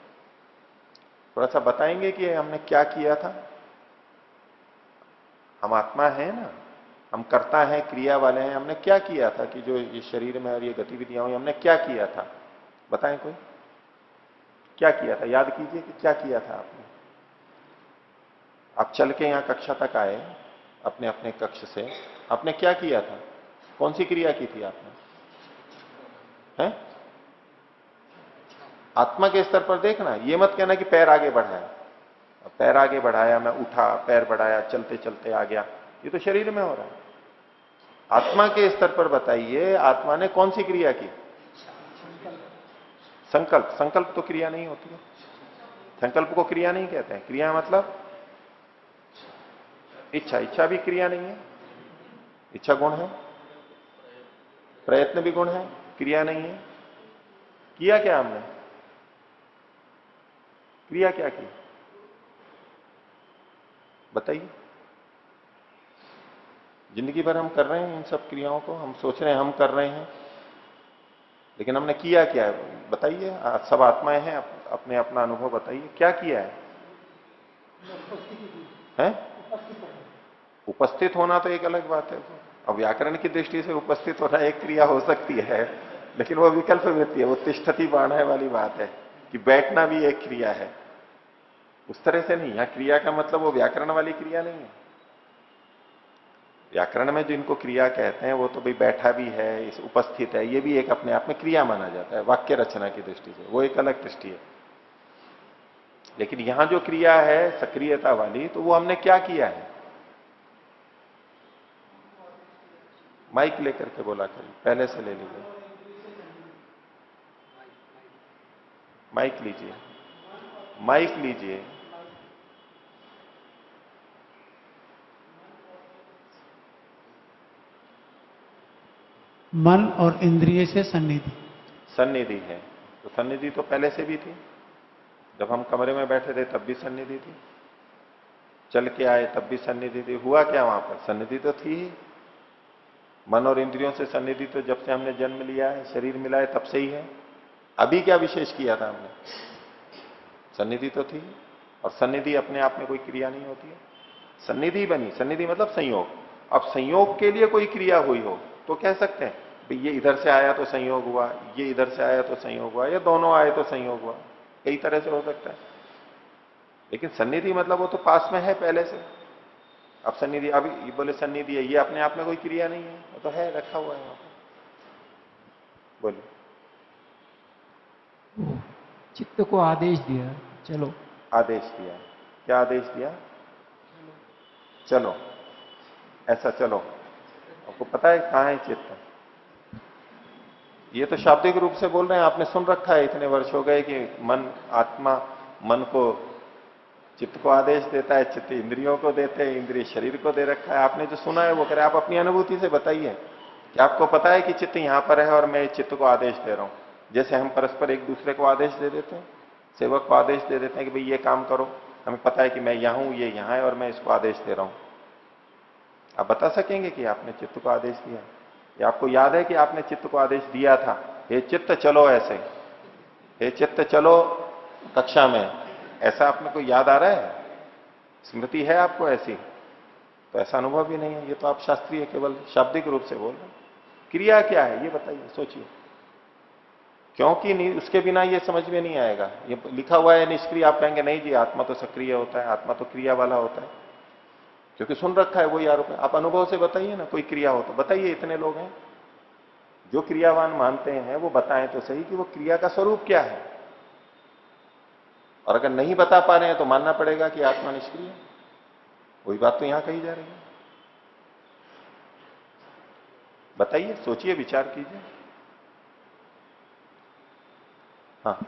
थोड़ा सा बताएंगे कि हमने क्या किया था। हम आत्मा है ना, हम कर्ता हैं, क्रिया वाले हैं, हमने क्या किया था कि जो ये शरीर में और ये गतिविधियां हुई, हमने क्या किया था, बताएं कोई क्या किया था। याद कीजिए कि क्या किया था आपने। आप चल के यहां कक्षा तक आए, अपने अपने कक्ष से, आपने क्या किया था, कौन सी क्रिया की थी आपने, हैं? आत्मा के स्तर पर देखना, ये मत कहना कि पैर आगे बढ़ाया। पैर आगे बढ़ाया, मैं उठा, पैर बढ़ाया, चलते चलते आ गया, ये तो शरीर में हो रहा है। आत्मा के स्तर पर बताइए, आत्मा ने कौन सी क्रिया की। संकल्प। संकल्प तो क्रिया नहीं होती है, संकल्प को क्रिया नहीं कहते हैं। क्रिया मतलब इच्छा। इच्छा भी क्रिया नहीं है, इच्छा गुण है, प्रयत्न भी गुण है, क्रिया नहीं है। किया क्या हमने, क्रिया क्या की, बताइए। जिंदगी भर हम कर रहे हैं इन सब क्रियाओं को, हम सोच रहे हैं हम कर रहे हैं, लेकिन हमने किया क्या है, बताइए। सब आत्माएं हैं, अपने अपना अनुभव बताइए, क्या किया है, हैं? उपस्थित होना तो एक अलग बात है। अब व्याकरण की दृष्टि से उपस्थित होना एक क्रिया हो सकती है, लेकिन वो विकल्प वृत्ति है, वो तिष्ठति बाढ़ वाली बात है कि बैठना भी एक क्रिया है, उस तरह से नहीं। यहां क्रिया का मतलब वो व्याकरण वाली क्रिया नहीं है। व्याकरण में जिनको क्रिया कहते हैं वो तो भाई बैठा भी है, इस उपस्थित है, ये भी एक अपने आप में क्रिया माना जाता है वाक्य रचना की दृष्टि से, वो एक अलग दृष्टि है। लेकिन यहां जो क्रिया है सक्रियता वाली, तो वो हमने क्या किया है। माइक लेकर के बोला करिए, पहले से ले लीजिए, माइक लीजिए, माइक लीजिए। मन और इंद्रिय से सन्निधि। सन्निधि है, तो सन्निधि तो पहले से भी थी। जब हम कमरे में बैठे थे तब भी सन्निधि थी, चल के आए तब भी सन्निधि थी। हुआ क्या वहां पर, सन्निधि तो थी ही। मन और इंद्रियों से सन्निधि तो जब से हमने जन्म लिया है, शरीर मिला है, तब से ही है। अभी क्या विशेष किया था हमने, सन्निधि तो थी। और सन्निधि अपने आप में कोई क्रिया नहीं होती है, सन्निधि बनी। सन्निधि मतलब संयोग। अब संयोग के लिए कोई क्रिया हुई हो तो कह सकते हैं भाई ये इधर से आया तो संयोग हुआ, ये इधर से आया तो संयोग हुआ, या दोनों आए तो संयोग हुआ, कई तरह से हो सकता है। लेकिन सन्निधि मतलब वो तो पास में है पहले से। अब सन्निधि, अभी ये बोले सन्निधि है, ये अपने आप में कोई क्रिया नहीं है, वो तो है, रखा हुआ है वहां पर। बोलिए। चित्त को आदेश दिया, चलो। आदेश दिया, क्या आदेश दिया, चलो, ऐसा चलो। आपको पता है कहां है चित्त, ये तो शाब्दिक रूप से बोल रहे हैं, आपने सुन रखा है, इतने वर्ष हो गए कि मन, आत्मा मन को, चित्त को आदेश देता है, चित्त इंद्रियों को देते हैं, इंद्रिय शरीर को दे रखा है। आपने जो सुना है वो करे। आप अपनी अनुभूति से बताइए कि आपको पता है कि चित्त यहां पर है और मैं चित्त को आदेश दे रहा हूं, जैसे हम परस्पर एक दूसरे को आदेश दे देते हैं, सेवक को आदेश दे देते हैं कि भाई ये काम करो, हमें पता है कि मैं यहां हूं, ये यहां है और मैं इसको आदेश दे रहा हूं। आप बता सकेंगे कि आपने चित्त को आदेश दिया, या आपको याद है कि आपने चित्त को आदेश दिया था, हे चित्त चलो ऐसे, हे चित्त चलो कक्षा में, ऐसा आपने को याद आ रहा है? स्मृति है आपको ऐसी? तो ऐसा अनुभव भी नहीं है, ये तो आप शास्त्रीय केवल शाब्दिक रूप से बोल रहे हैं। क्रिया क्या है ये बताइए, सोचिए, क्योंकि नहीं उसके बिना ये समझ में नहीं आएगा। ये लिखा हुआ है निष्क्रिय, आप कहेंगे नहीं जी आत्मा तो सक्रिय होता है, आत्मा तो क्रिया वाला होता है, क्योंकि सुन रखा है वही आरोप है। आप अनुभव से बताइए ना, कोई क्रिया हो तो बताइए। इतने लोग हैं जो क्रियावान मानते हैं, वो बताएं तो सही कि वो क्रिया का स्वरूप क्या है। और अगर नहीं बता पा रहे हैं तो मानना पड़ेगा कि आत्मा निष्क्रिय है। वही बात तो यहां कही जा रही है। बताइए, सोचिए, विचार कीजिए। हाँ,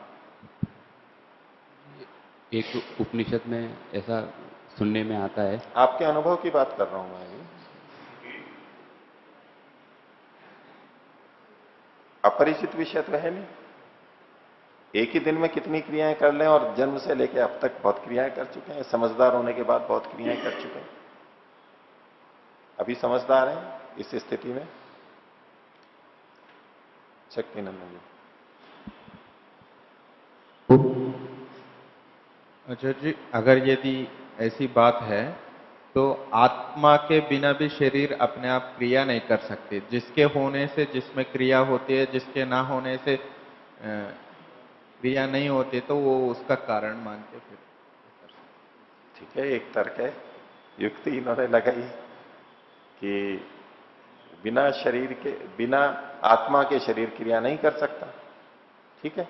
एक उपनिषद में ऐसा सुनने में आता है। आपके अनुभव की बात कर रहा हूं मैं अभी। अपरिचित विषय तो है नहीं। एक ही दिन में कितनी क्रियाएं कर लें, और जन्म से लेकर अब तक बहुत क्रियाएं कर चुके हैं, समझदार होने के बाद बहुत क्रियाएं कर चुके हैं। अभी समझदार हैं इस स्थिति में? शक्तिनंदन जी। अच्छा जी, अगर यदि ऐसी बात है तो आत्मा के बिना भी शरीर अपने आप क्रिया नहीं कर सकते, जिसके होने से जिसमें क्रिया होती है, जिसके ना होने से क्रिया नहीं होती, तो वो उसका कारण मानते फिर। ठीक है, एक तर्क है, युक्ति इन्होंने लगाई कि बिना शरीर के, बिना आत्मा के शरीर क्रिया नहीं कर सकता। ठीक है,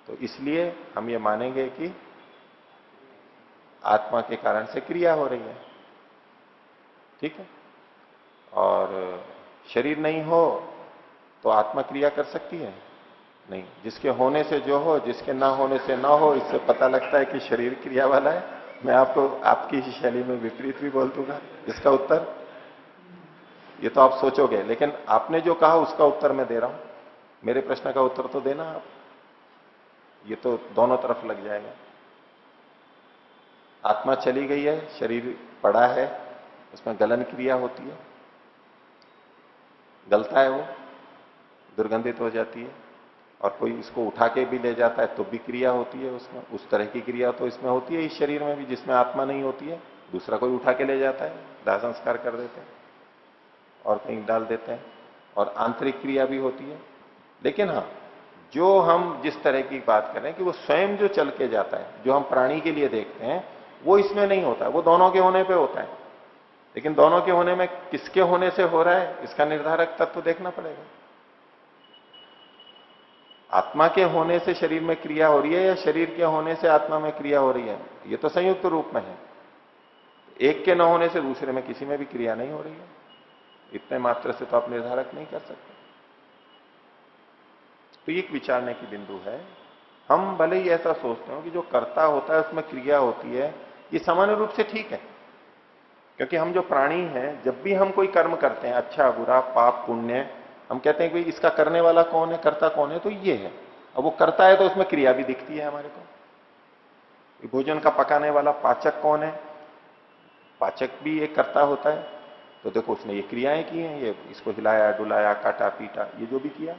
तो इसलिए हम ये मानेंगे कि आत्मा के कारण से क्रिया हो रही है। ठीक है, और शरीर नहीं हो तो आत्मा क्रिया कर सकती है? नहीं। जिसके होने से जो हो, जिसके ना होने से ना हो, इससे पता लगता है कि शरीर क्रिया वाला है। मैं आपको आपकी शैली में विपरीत भी बोल दूंगा इसका उत्तर। ये तो आप सोचोगे, लेकिन आपने जो कहा उसका उत्तर मैं दे रहा हूं। मेरे प्रश्न का उत्तर तो देना आप। ये तो दोनों तरफ लग जाएगा। आत्मा चली गई है, शरीर पड़ा है, उसमें गलन क्रिया होती है, गलता है, वो दुर्गंधित हो जाती है, और कोई इसको उठा के भी ले जाता है तो भी क्रिया होती है उसमें। उस तरह की क्रिया तो इसमें होती है इस शरीर में भी, जिसमें आत्मा नहीं होती है। दूसरा कोई उठा के ले जाता है, दाह संस्कार कर देते हैं और कहीं डाल देते हैं, और आंतरिक क्रिया भी होती है। लेकिन हाँ, जो हम जिस तरह की बात कर रहे हैं कि वो स्वयं जो चल के जाता है, जो हम प्राणी के लिए देखते हैं, वो इसमें नहीं होता है, वो दोनों के होने पे होता है। लेकिन दोनों के होने में किसके होने से हो रहा है, इसका निर्धारक तत्व देखना पड़ेगा। आत्मा के होने से शरीर में क्रिया हो रही है, या शरीर के होने से आत्मा में क्रिया हो रही है? ये तो संयुक्त रूप में है। एक के न होने से दूसरे में किसी में भी क्रिया नहीं हो रही है। इतने मात्र से तो आप निर्धारक नहीं कर सकते। तो ये एक विचारने की बिंदु है। हम भले ही ऐसा सोचते हो कि जो कर्ता होता है उसमें क्रिया होती है, ये सामान्य रूप से ठीक है, क्योंकि हम जो प्राणी हैं, जब भी हम कोई कर्म करते हैं, अच्छा बुरा पाप पुण्य, हम कहते हैं कि इसका करने वाला कौन है, कर्ता कौन है, तो ये है। अब वो करता है तो उसमें क्रिया भी दिखती है हमारे को। भोजन का पकाने वाला पाचक कौन है, पाचक भी एक कर्ता होता है। तो देखो उसने ये क्रियाएं की हैं, ये इसको हिलाया डुलाया काटा पीटा, ये जो भी किया।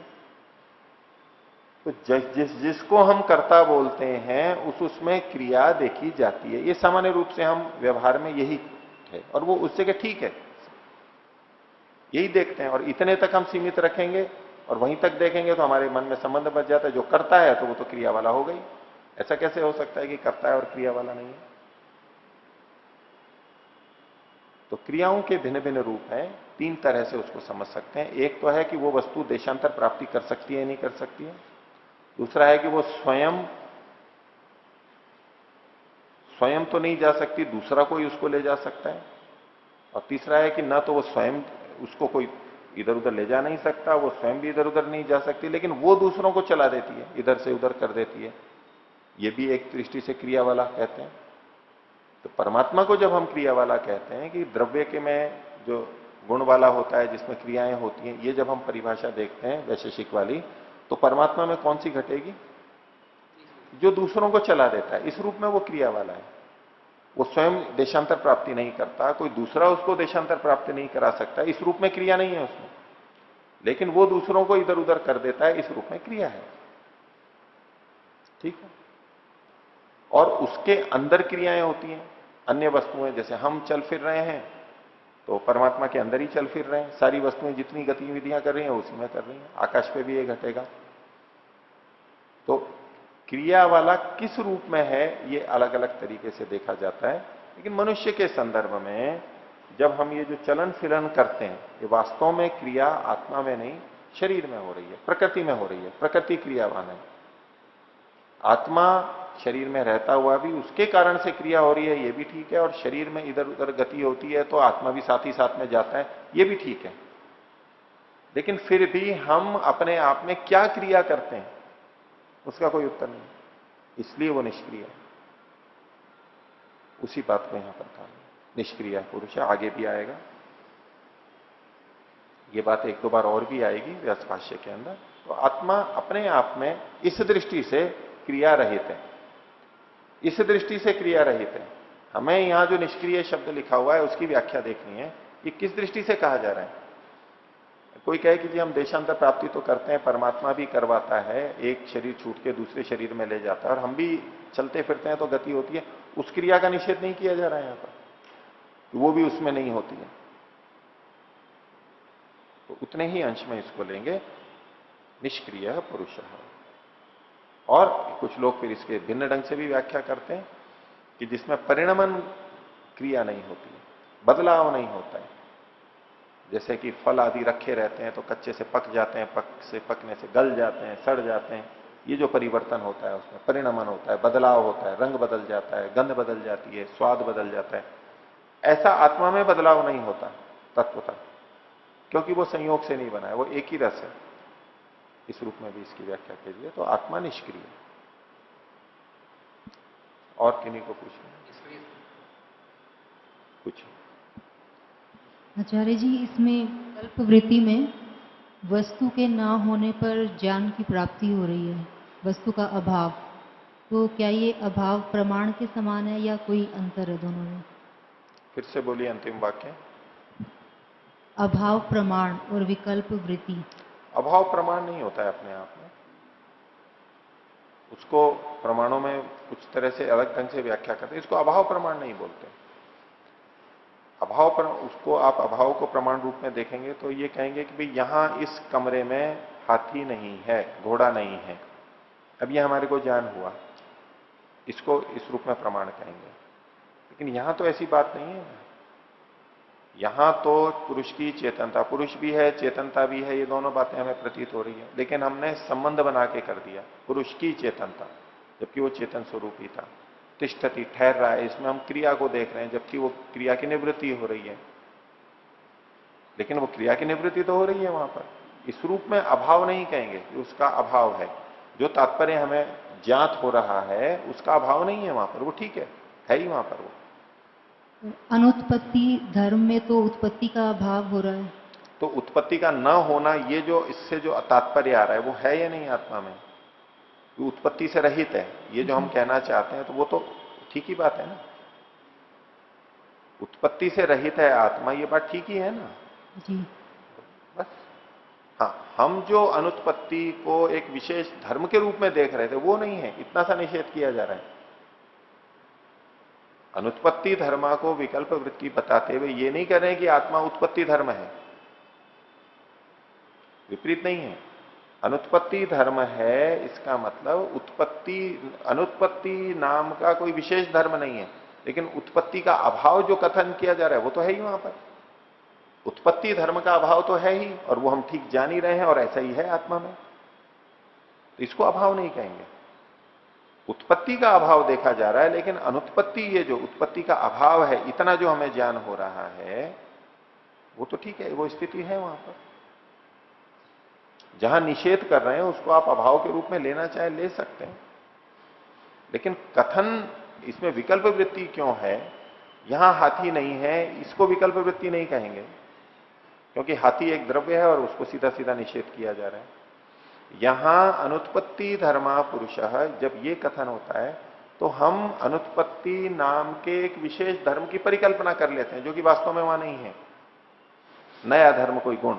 तो जिसको हम कर्ता बोलते हैं उसमें क्रिया देखी जाती है। ये सामान्य रूप से हम व्यवहार में यही है, और वो उस जगह ठीक है, यही देखते हैं। और इतने तक हम सीमित रखेंगे और वहीं तक देखेंगे तो हमारे मन में संबंध बच जाता है। जो करता है तो वो तो क्रिया वाला हो गई। ऐसा कैसे हो सकता है कि करता है और क्रिया वाला नहीं है? तो क्रियाओं के भिन्न भिन्न रूप हैं, तीन तरह से उसको समझ सकते हैं। एक तो है कि वो वस्तु देशांतर प्राप्ति कर सकती है नहीं कर सकती है। दूसरा है कि वो स्वयं तो नहीं जा सकती, दूसरा कोई उसको ले जा सकता है। और तीसरा है कि ना तो वो स्वयं उसको कोई इधर उधर ले जा नहीं सकता, वो स्वयं भी इधर उधर नहीं जा सकती, लेकिन वो दूसरों को चला देती है, इधर से उधर कर देती है। ये भी एक दृष्टि से क्रिया वाला कहते हैं। तो परमात्मा को जब हम क्रिया वाला कहते हैं कि द्रव्य के में जो गुण वाला होता है, जिसमें क्रियाएं होती हैं, ये जब हम परिभाषा देखते हैं वैशेषिक वाली, तो परमात्मा में कौन सी घटेगी? जो दूसरों को चला देता है, इस रूप में वो क्रिया वाला है। वो स्वयं देशांतर प्राप्ति नहीं करता, कोई दूसरा उसको देशांतर प्राप्ति नहीं करा सकता, इस रूप में क्रिया नहीं है उसमें। लेकिन वो दूसरों को इधर उधर कर देता है, इस रूप में क्रिया है। ठीक है। और उसके अंदर क्रियाएं होती हैं, अन्य वस्तुएं, जैसे हम चल फिर रहे हैं तो परमात्मा के अंदर ही चल फिर रहे हैं। सारी वस्तुएं जितनी गतिविधियां कर रही हैं उसी में कर रही हैं। आकाश पे भी ये घटेगा। तो क्रिया वाला किस रूप में है ये अलग अलग तरीके से देखा जाता है। लेकिन मनुष्य के संदर्भ में जब हम ये जो चलन फिलन करते हैं, ये वास्तव में क्रिया आत्मा में नहीं शरीर में हो रही है, प्रकृति में हो रही है। प्रकृति क्रियावान है। आत्मा शरीर में रहता हुआ भी उसके कारण से क्रिया हो रही है, ये भी ठीक है। और शरीर में इधर उधर गति होती है तो आत्मा भी साथ ही साथ में जाता है, ये भी ठीक है। लेकिन फिर भी हम अपने आप में क्या क्रिया करते हैं उसका कोई उत्तर नहीं, इसलिए वो निष्क्रिय है। उसी बात को यहां पर कहा निष्क्रिय पुरुष है। आगे भी आएगा ये बात, एक दो बार और भी आएगी व्यास भाष्य के अंदर। तो आत्मा अपने आप में इस दृष्टि से क्रिया रहित है, इस दृष्टि से क्रिया रहित है। हमें यहां जो निष्क्रिय शब्द लिखा हुआ है उसकी व्याख्या देखनी है, ये किस दृष्टि से कहा जा रहा है। कोई कहे कि जी हम देशांतर प्राप्ति तो करते हैं, परमात्मा भी करवाता है, एक शरीर छूट के दूसरे शरीर में ले जाता है, और हम भी चलते फिरते हैं तो गति होती है। उस क्रिया का निषेध नहीं किया जा रहा है यहां पर, वो भी उसमें नहीं होती है। तो उतने ही अंश में इसको लेंगे निष्क्रिय पुरुष। और कुछ लोग फिर इसके भिन्न ढंग से भी व्याख्या करते हैं कि जिसमें परिणमन क्रिया नहीं होती है, बदलाव नहीं होता है। जैसे कि फल आदि रखे रहते हैं तो कच्चे से पक जाते हैं, पकने से गल जाते हैं, सड़ जाते हैं। ये जो परिवर्तन होता है उसमें परिणमन होता है, बदलाव होता है, रंग बदल जाता है, गंध बदल जाती है, स्वाद बदल जाता है। ऐसा आत्मा में बदलाव नहीं होता तत्वतः, क्योंकि वो संयोग से नहीं बना है, वो एक ही रस है। इस रूप में भी इसकी व्याख्या कीजिए। तो आत्मा निष्क्रिय। और किन्हीं को पूछना कुछ? आचार्य जी, इसमें कल्पवृत्ति में वस्तु के ना होने पर ज्ञान की प्राप्ति हो रही है, वस्तु का अभाव, तो क्या ये अभाव प्रमाण के समान है या कोई अंतर है दोनों में? फिर से बोलिए अंतिम वाक्य। अभाव प्रमाण और विकल्प वृत्ति। अभाव प्रमाण नहीं होता है अपने आप में, उसको प्रमाणों में कुछ तरह से अलग ढंग से व्याख्या करते हैं, इसको अभाव प्रमाण नहीं बोलते। उसको आप अभाव को प्रमाण रूप में देखेंगे तो ये कहेंगे कि भाई यहां इस कमरे में हाथी नहीं है, घोड़ा नहीं है, अब ये हमारे को ज्ञान हुआ, इसको इस रूप में प्रमाण कहेंगे। लेकिन यहां तो ऐसी बात नहीं है। यहां तो पुरुष की चेतनता, पुरुष भी है चेतनता भी है, ये दोनों बातें हमें प्रतीत हो रही है। लेकिन हमने संबंध बना के कर दिया पुरुष की चेतनता, जबकि वो चेतन स्वरूप ही था। तिष्ठति, ठहर रहा है, इसमें हम क्रिया को देख रहे हैं, जबकि वो क्रिया की निवृत्ति हो रही है। लेकिन वो क्रिया की निवृत्ति तो हो रही है वहां पर। इस रूप में अभाव नहीं कहेंगे कि उसका अभाव है। जो तात्पर्य हमें ज्ञात हो रहा है उसका अभाव नहीं है वहां पर, वो ठीक है ही वहां पर। वो अनुत्पत्ति धर्म में तो उत्पत्ति का अभाव हो रहा है, तो उत्पत्ति का न होना, ये जो इससे जो तात्पर्य आ रहा है वो है या नहीं आत्मा में, उत्पत्ति से रहित है, ये जो हम कहना चाहते हैं, तो वो तो ठीक ही बात है ना। उत्पत्ति से रहित है आत्मा, ये बात ठीक ही है ना जी। बस। हाँ, हम जो अनुत्पत्ति को एक विशेष धर्म के रूप में देख रहे थे वो नहीं है, इतना सा निषेध किया जा रहा है। अनुत्पत्ति धर्मा को विकल्प वृत्ति बताते हुए ये नहीं कह रहे हैं कि आत्मा उत्पत्ति धर्म है, विपरीत नहीं है। अनुत्पत्ति धर्म है, इसका मतलब उत्पत्ति, अनुत्पत्ति नाम का कोई विशेष धर्म नहीं है। लेकिन उत्पत्ति का अभाव जो कथन किया जा रहा है वो तो है ही वहां पर। उत्पत्ति धर्म का अभाव तो है ही, और वो हम ठीक जान ही रहे हैं, और ऐसा ही है आत्मा में। तो इसको अभाव नहीं कहेंगे। उत्पत्ति का अभाव देखा जा रहा है, लेकिन अनुत्पत्ति, ये जो उत्पत्ति का अभाव है, इतना जो हमें ज्ञान हो रहा है वो तो ठीक है, वो स्थिति है वहां पर। जहां निषेध कर रहे हैं उसको आप अभाव के रूप में लेना चाहे ले सकते हैं। लेकिन कथन इसमें विकल्प वृत्ति क्यों है, यहां हाथी नहीं है, इसको विकल्प वृत्ति नहीं कहेंगे, क्योंकि हाथी एक द्रव्य है और उसको सीधा सीधा निषेध किया जा रहा है। यहां अनुत्पत्ति धर्मा पुरुषः जब ये कथन होता है तो हम अनुत्पत्ति नाम के एक विशेष धर्म की परिकल्पना कर लेते हैं, जो कि वास्तव में वहां नहीं है। नया धर्म, कोई गुण,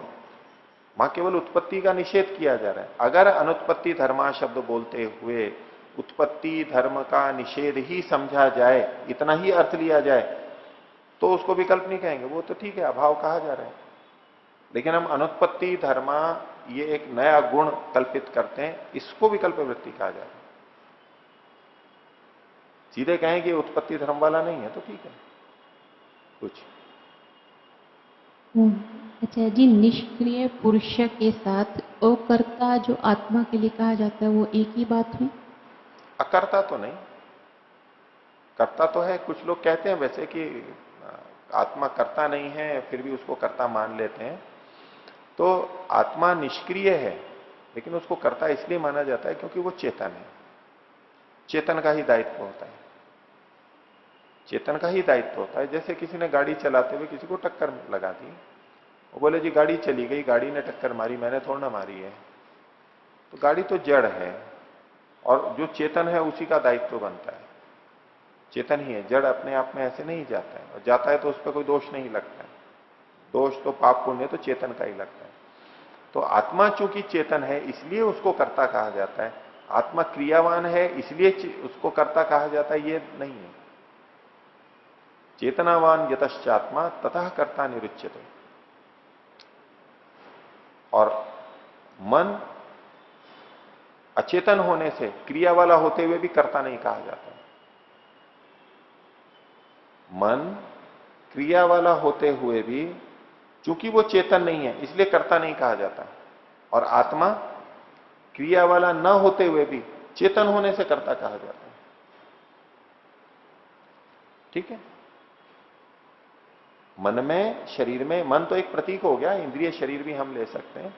वहां केवल उत्पत्ति का निषेध किया जा रहा है। अगर अनुत्पत्ति धर्मा शब्द बोलते हुए उत्पत्ति धर्म का निषेध ही समझा जाए, इतना ही अर्थ लिया जाए, तो उसको विकल्प नहीं कहेंगे, वो तो ठीक है, अभाव कहा जा रहा है। लेकिन हम अनुत्पत्ति धर्मा ये एक नया गुण कल्पित करते हैं, इसको विकल्प वृत्ति कहा जा रहा है। सीधे कहें कि उत्पत्ति धर्म वाला नहीं है तो ठीक है। कुछ अच्छा जी, निष्क्रिय पुरुष के साथ अकर्ता जो आत्मा के लिए कहा जाता है वो एक ही बात हुई? अकर्ता तो नहीं, कर्ता तो है। कुछ लोग कहते हैं वैसे कि आत्मा कर्ता नहीं है, फिर भी उसको कर्ता मान लेते हैं। तो आत्मा निष्क्रिय है, लेकिन उसको कर्ता इसलिए माना जाता है क्योंकि वो चेतन है। चेतन का ही दायित्व होता है, चेतन का ही दायित्व होता है। जैसे किसी ने गाड़ी चलाते हुए किसी को टक्कर लगा दी, वो बोले जी गाड़ी चली गई, गाड़ी ने टक्कर मारी, मैंने थोड़ा ना मारी है। तो गाड़ी तो जड़ है, और जो चेतन है उसी का दायित्व बनता है। चेतन ही है, जड़ अपने आप में ऐसे नहीं जाता है, और जाता है तो उस पर कोई दोष नहीं लगता है। दोष तो पाप पुण्य तो चेतन का ही लगता है। तो आत्मा चूंकि चेतन है इसलिए उसको कर्ता कहा जाता है। आत्मा क्रियावान है इसलिए उसको कर्ता कहा जाता है, ये नहीं है। चेतनावान यतश्चात्मा ततः कर्ता निरुच्यते। और मन अचेतन होने से, क्रिया वाला होते हुए भी कर्ता नहीं कहा जाता। मन क्रिया वाला होते हुए भी चूंकि वो चेतन नहीं है इसलिए कर्ता नहीं कहा जाता, और आत्मा क्रिया वाला न होते हुए भी चेतन होने से कर्ता कहा जाता है। ठीक है। मन में, शरीर में, मन तो एक प्रतीक हो गया, इंद्रिय शरीर भी हम ले सकते हैं।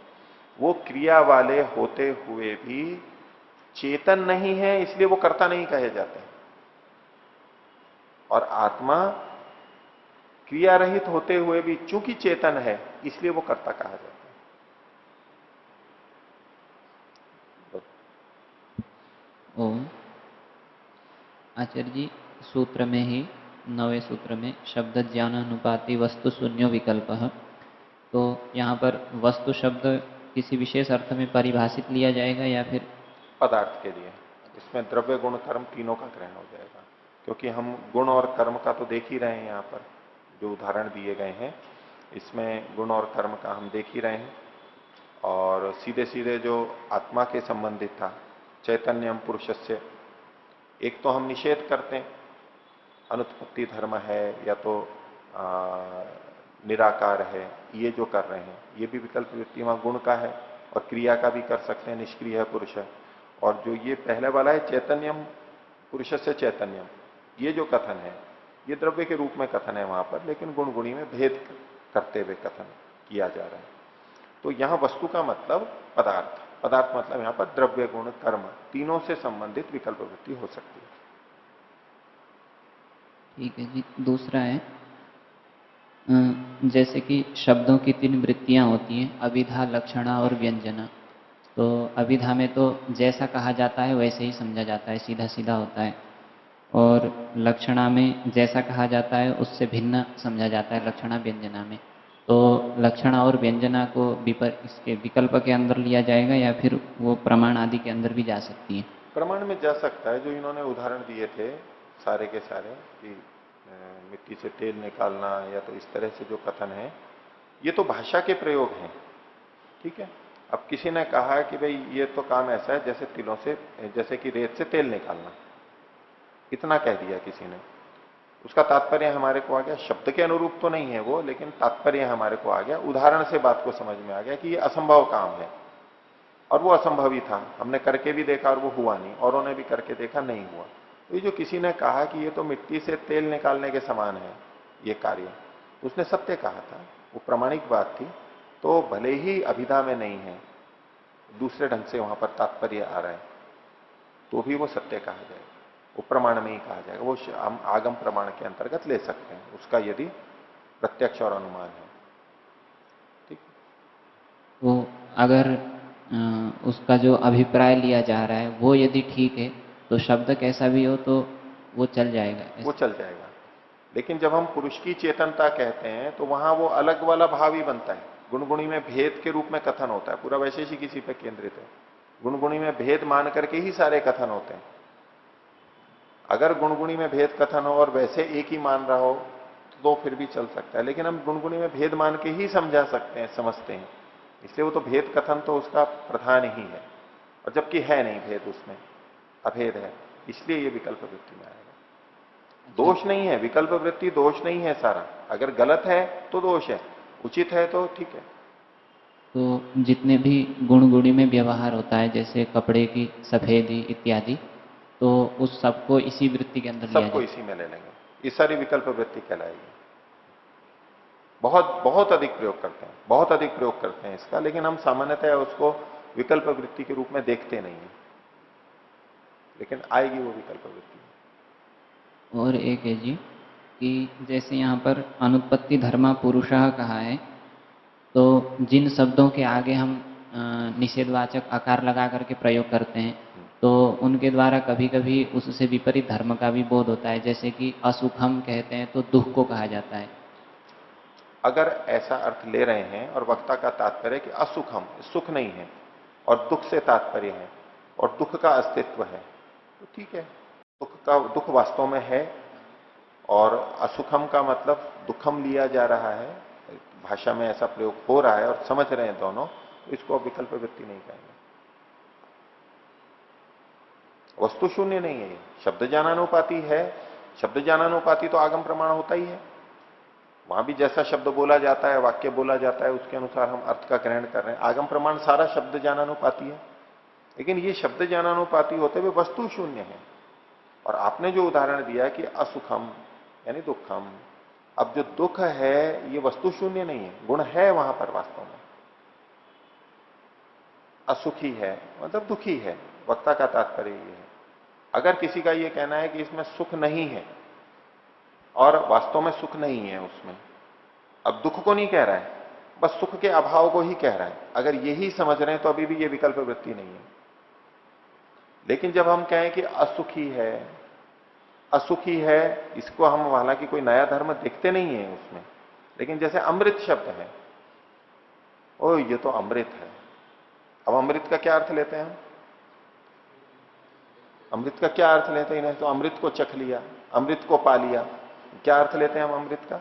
वो क्रिया वाले होते हुए भी चेतन नहीं है इसलिए वो कर्ता नहीं कहे जाते, और आत्मा क्रिया रहित होते हुए भी चूंकि चेतन है इसलिए वो कर्ता कहा जाता है। ओम। आचार्य जी, सूत्र में ही 9वें सूत्र में शब्द ज्ञान अनुपाति वस्तु शून्यो विकल्प, तो यहाँ पर वस्तु शब्द किसी विशेष अर्थ में परिभाषित लिया जाएगा या फिर पदार्थ के लिए? इसमें द्रव्य गुण कर्म तीनों का ग्रहण हो जाएगा, क्योंकि हम गुण और कर्म का तो देख ही रहे हैं। यहाँ पर जो उदाहरण दिए गए हैं इसमें गुण और कर्म का हम देख ही रहे हैं। और सीधे सीधे जो आत्मा के संबंधित था, चैतन्यम पुरुषस्य, एक तो हम निषेध करते हैं, अनुत्पत्ति धर्म है या तो निराकार है, ये जो कर रहे हैं ये भी विकल्प वृत्ति वहां गुण का है, और क्रिया का भी कर सकते हैं, निष्क्रिय है पुरुष है। और जो ये पहले वाला है चैतन्यम पुरुष से चैतन्यम, ये जो कथन है ये द्रव्य के रूप में कथन है वहां पर, लेकिन गुण गुणी में भेद करते हुए कथन किया जा रहा है। तो यहां वस्तु का मतलब पदार्थ, पदार्थ मतलब यहां पर द्रव्य गुण कर्म तीनों से संबंधित विकल्प वृत्ति हो सकती है। ठीक है जी। दूसरा है, जैसे कि शब्दों की 3 वृत्तियां होती हैं, अभिधा, लक्षणा और व्यंजना। तो अभिधा में तो जैसा कहा जाता है वैसे ही समझा जाता है, सीधा सीधा होता है, और लक्षणा में जैसा कहा जाता है उससे भिन्न समझा जाता है लक्षणा व्यंजना में। तो लक्षणा और व्यंजना को इसके विकल्प के अंदर लिया जाएगा या फिर वो प्रमाण आदि के अंदर भी जा सकती है? प्रमाण में जा सकता है। जो इन्होंने उदाहरण दिए थे सारे के सारे कि मिट्टी से तेल निकालना या तो इस तरह से जो कथन है, ये तो भाषा के प्रयोग हैं। ठीक है। अब किसी ने कहा कि भाई ये तो काम ऐसा है जैसे तिलों से, जैसे कि रेत से तेल निकालना, इतना कह दिया किसी ने। उसका तात्पर्य हमारे को आ गया, शब्द के अनुरूप तो नहीं है वो, लेकिन तात्पर्य हमारे को आ गया, उदाहरण से बात को समझ में आ गया कि ये असंभव काम है, और वो असंभव ही था। हमने करके भी देखा और वो हुआ नहीं, औरों ने भी करके देखा, नहीं हुआ। तो ये जो किसी ने कहा कि ये तो मिट्टी से तेल निकालने के समान है ये कार्य, उसने सत्य कहा था, वो प्रामाणिक बात थी। तो भले ही अभिधा में नहीं है, दूसरे ढंग से वहां पर तात्पर्य आ रहा है, तो भी वो सत्य कहा जाएगा, वो प्रमाण में ही कहा जाएगा। वो हम आगम प्रमाण के अंतर्गत ले सकते हैं उसका, यदि प्रत्यक्ष और अनुमान है। ठीक। वो अगर उसका जो अभिप्राय लिया जा रहा है वो यदि ठीक है तो शब्द कैसा भी हो तो वो चल जाएगा। वो चल जाएगा। लेकिन जब हम पुरुष की चेतनता कहते हैं तो वहां वो अलग वाला भाव ही बनता है। गुणगुणी में भेद के रूप में कथन होता है, पूरा वैशेषिक इसी पे केंद्रित है। गुणगुणी में भेद मान करके ही सारे कथन होते हैं। अगर गुणगुणी में भेद कथन हो और वैसे एक ही मान रहा हो तो फिर भी चल सकता है, लेकिन हम गुणगुणी में भेद मान के ही समझा सकते हैं, समझते हैं। इसलिए वो तो भेद कथन तो उसका प्रधान ही है, और जबकि है नहीं भेद, उसमें अभेद है, इसलिए ये विकल्प वृत्ति में आएगा। दोष नहीं है, विकल्प वृत्ति दोष नहीं है सारा। अगर गलत है तो दोष है, उचित है तो ठीक है। तो जितने भी गुणगुणी में व्यवहार होता है जैसे कपड़े की सफेदी इत्यादि, तो उस सबको इसी वृत्ति के अंदर लिया सबको जाए। इसी में ले लेंगे, ये सारी विकल्प वृत्ति कहलाएगी। बहुत बहुत अधिक प्रयोग करते हैं, बहुत अधिक प्रयोग करते हैं इसका, लेकिन हम सामान्यतः उसको विकल्प वृत्ति के रूप में देखते नहीं है, लेकिन आएगी वो विकल्प वृत्ति। और एक है जी कि जैसे यहाँ पर अनुत्पत्ति धर्मा पुरुषः कहा है, तो जिन शब्दों के आगे हम निषेधवाचक आकार लगा करके प्रयोग करते हैं तो उनके द्वारा कभी कभी उससे विपरीत धर्म का भी बोध होता है। जैसे कि असुखम कहते हैं तो दुख को कहा जाता है। अगर ऐसा अर्थ ले रहे हैं और वक्ता का तात्पर्य कि असुखम, सुख नहीं है, और दुख से तात्पर्य है और दुख का अस्तित्व है, तो ठीक है। दुख वास्तव में है, और असुखम का मतलब दुखम लिया जा रहा है, भाषा में ऐसा प्रयोग हो रहा है और समझ रहे हैं दोनों, तो इसको विकल्प वृत्ति नहीं कहेंगे। वस्तु शून्य नहीं है, शब्द ज्ञानानुपाती है। शब्द ज्ञानानुपाती तो आगम प्रमाण होता ही है। वहां भी जैसा शब्द बोला जाता है, वाक्य बोला जाता है, उसके अनुसार हम अर्थ का ग्रहण कर रहे हैं। आगम प्रमाण सारा शब्द ज्ञानानुपाती है, लेकिन ये शब्द ज्ञानानुपाती होते हुए वस्तु शून्य है। और आपने जो उदाहरण दिया कि असुखम यानी दुखम, अब जो दुख है ये वस्तु शून्य नहीं है, गुण है वहां पर वास्तव में। असुखी है मतलब दुखी है, वक्ता का तात्पर्य ये है। अगर किसी का ये कहना है कि इसमें सुख नहीं है, और वास्तव में सुख नहीं है उसमें, अब दुख को नहीं कह रहा है, बस सुख के अभाव को ही कह रहा है, अगर यही समझ रहे हैं तो अभी भी ये विकल्प वृत्ति नहीं है। लेकिन जब हम कहें कि असुखी है, असुखी है, इसको हम हालांकि कोई नया धर्म देखते नहीं है उसमें, लेकिन जैसे अमृत शब्द है, ओ ये तो अमृत है। अब अमृत का क्या अर्थ लेते हैं हम? अमृत का क्या अर्थ लेते हैं? तो अमृत को चख लिया, अमृत को पा लिया, क्या अर्थ लेते हैं हम अमृत का?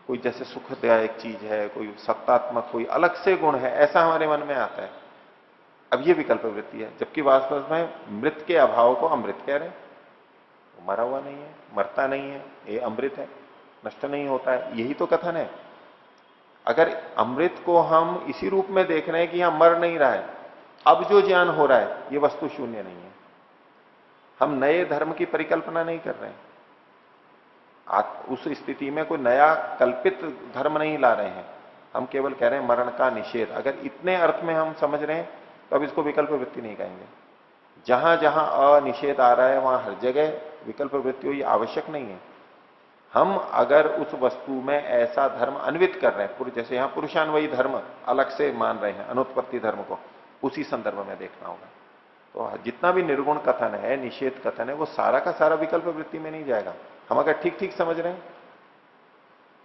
कोई जैसे सुखदायक चीज है, कोई सत्तात्मक, कोई अलग से गुण है, ऐसा हमारे मन में आता है। अब ये विकल्प वृत्ति है, जबकि वास्तव में मृत के अभाव को अमृत कह रहे हैं। वो मरा हुआ नहीं है, मरता नहीं है, ये अमृत है, नष्ट नहीं होता है, यही तो कथन है। अगर अमृत को हम इसी रूप में देख रहे हैं कि यहां मर नहीं रहा है, अब जो ज्ञान हो रहा है ये वस्तु शून्य नहीं है। हम नए धर्म की परिकल्पना नहीं कर रहे हैं, उस स्थिति में कोई नया कल्पित धर्म नहीं ला रहे हैं, हम केवल कह रहे हैं मरण का निषेध। अगर इतने अर्थ में हम समझ रहे हैं तो अब इसको विकल्प वृत्ति नहीं कहेंगे। जहां जहां अनिषेध आ रहा है वहां हर जगह विकल्प वृत्ति हुई आवश्यक नहीं है। हम अगर उस वस्तु में ऐसा धर्म अन्वित कर रहे हैं, जैसे यहां पुरुषान्वयी धर्म अलग से मान रहे हैं, अनुत्पत्ति धर्म को उसी संदर्भ में देखना होगा। तो जितना भी निर्गुण कथन है, निषेध कथन है, वो सारा का सारा विकल्प वृत्ति में नहीं जाएगा। हम अगर ठीक ठीक समझ रहे हैं,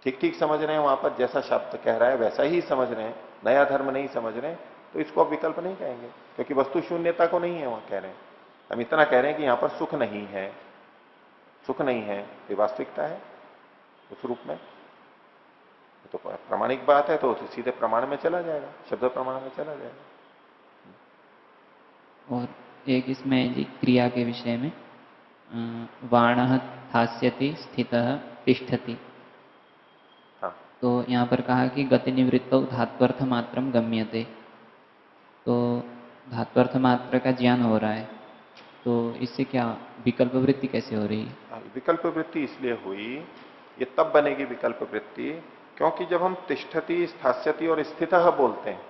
ठीक ठीक समझ रहे हैं, वहां पर जैसा शब्द कह रहा है वैसा ही समझ रहे हैं, नया धर्म नहीं समझ रहे हैं, तो इसको आप विकल्प नहीं कहेंगे, क्योंकि वस्तु शून्यता को नहीं है वहां कह रहे हैं। हम इतना कह रहे हैं कि यहां पर सुख नहीं है, सुख नहीं है, ये वास्तविकता है उस रूप में, तो प्रामाणिक बात है, तो सीधे प्रमाण में चला जाएगा, शब्द प्रमाण में चला जाएगा। और एक इसमें जी क्रिया के विषय में वाणः स्थास्यति स्थितः तिष्ठति, हाँ। तो यहाँ पर कहा कि गति निवृत्तौ धात्वर्थ मात्रम गम्यते, तो धात्वर्थ मात्र का ज्ञान हो रहा है, तो इससे क्या विकल्प वृत्ति कैसे हो रही है? विकल्प वृत्ति इसलिए हुई, ये तब बनेगी विकल्प वृत्ति क्योंकि जब हम तिष्ठति, स्थास्यति और स्थितः बोलते हैं,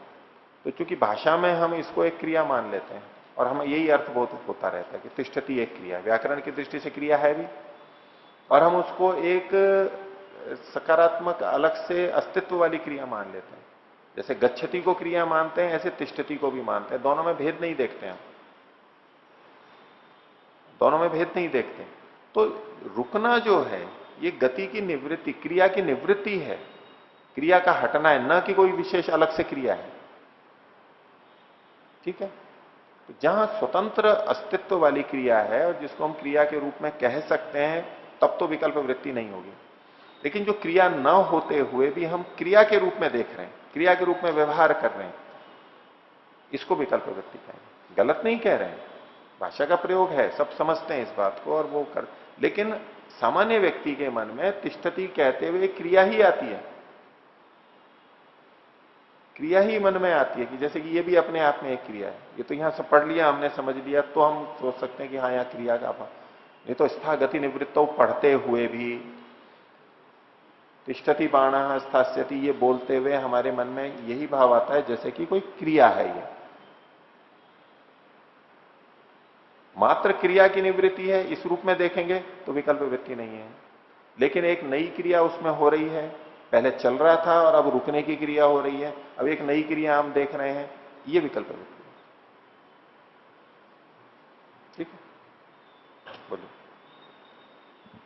तो चूंकि भाषा में हम इसको एक क्रिया मान लेते हैं, और हमें यही अर्थ बहुत होता रहता है कि तिष्ठति एक क्रिया, व्याकरण की दृष्टि से क्रिया है भी, और हम उसको एक सकारात्मक अलग से अस्तित्व वाली क्रिया मान लेते हैं। जैसे गच्छति को क्रिया मानते हैं, ऐसे तिष्ठति को भी मानते हैं। दोनों में भेद नहीं देखते हम, दोनों में भेद नहीं देखते। तो रुकना जो है ये गति की निवृत्ति, क्रिया की निवृत्ति है, क्रिया का हटना है, न कि कोई विशेष अलग से क्रिया है। ठीक है, तो जहां स्वतंत्र अस्तित्व वाली क्रिया है और जिसको हम क्रिया के रूप में कह सकते हैं, तब तो विकल्प वृत्ति नहीं होगी। लेकिन जो क्रिया न होते हुए भी हम क्रिया के रूप में देख रहे हैं, क्रिया के रूप में व्यवहार कर रहे हैं, इसको विकल्प वृत्ति कहेंगे। गलत नहीं कह रहे हैं, भाषा का प्रयोग है, सब समझते हैं इस बात को और वो कर, लेकिन सामान्य व्यक्ति के मन में तिष्ठति कहते हुए क्रिया ही आती है, क्रिया ही मन में आती है कि जैसे कि ये भी अपने आप में एक क्रिया है। ये तो यहां से पढ़ लिया हमने, समझ लिया, तो हम सोच सकते हैं कि हाँ यहाँ क्रिया का अभाव। नहीं तो स्था गति निवृत्तो पढ़ते हुए भी तिष्ठति बाणः स्थास्यति ये बोलते हुए हमारे मन में यही भाव आता है जैसे कि कोई क्रिया है। ये मात्र क्रिया की निवृत्ति है, इस रूप में देखेंगे तो विकल्प वृत्ति नहीं है। लेकिन एक नई क्रिया उसमें हो रही है, पहले चल रहा था और अब रुकने की क्रिया हो रही है, अब एक नई क्रिया हम देख रहे हैं, ये विकल्प वृत्ति है। ठीक है, बोलो।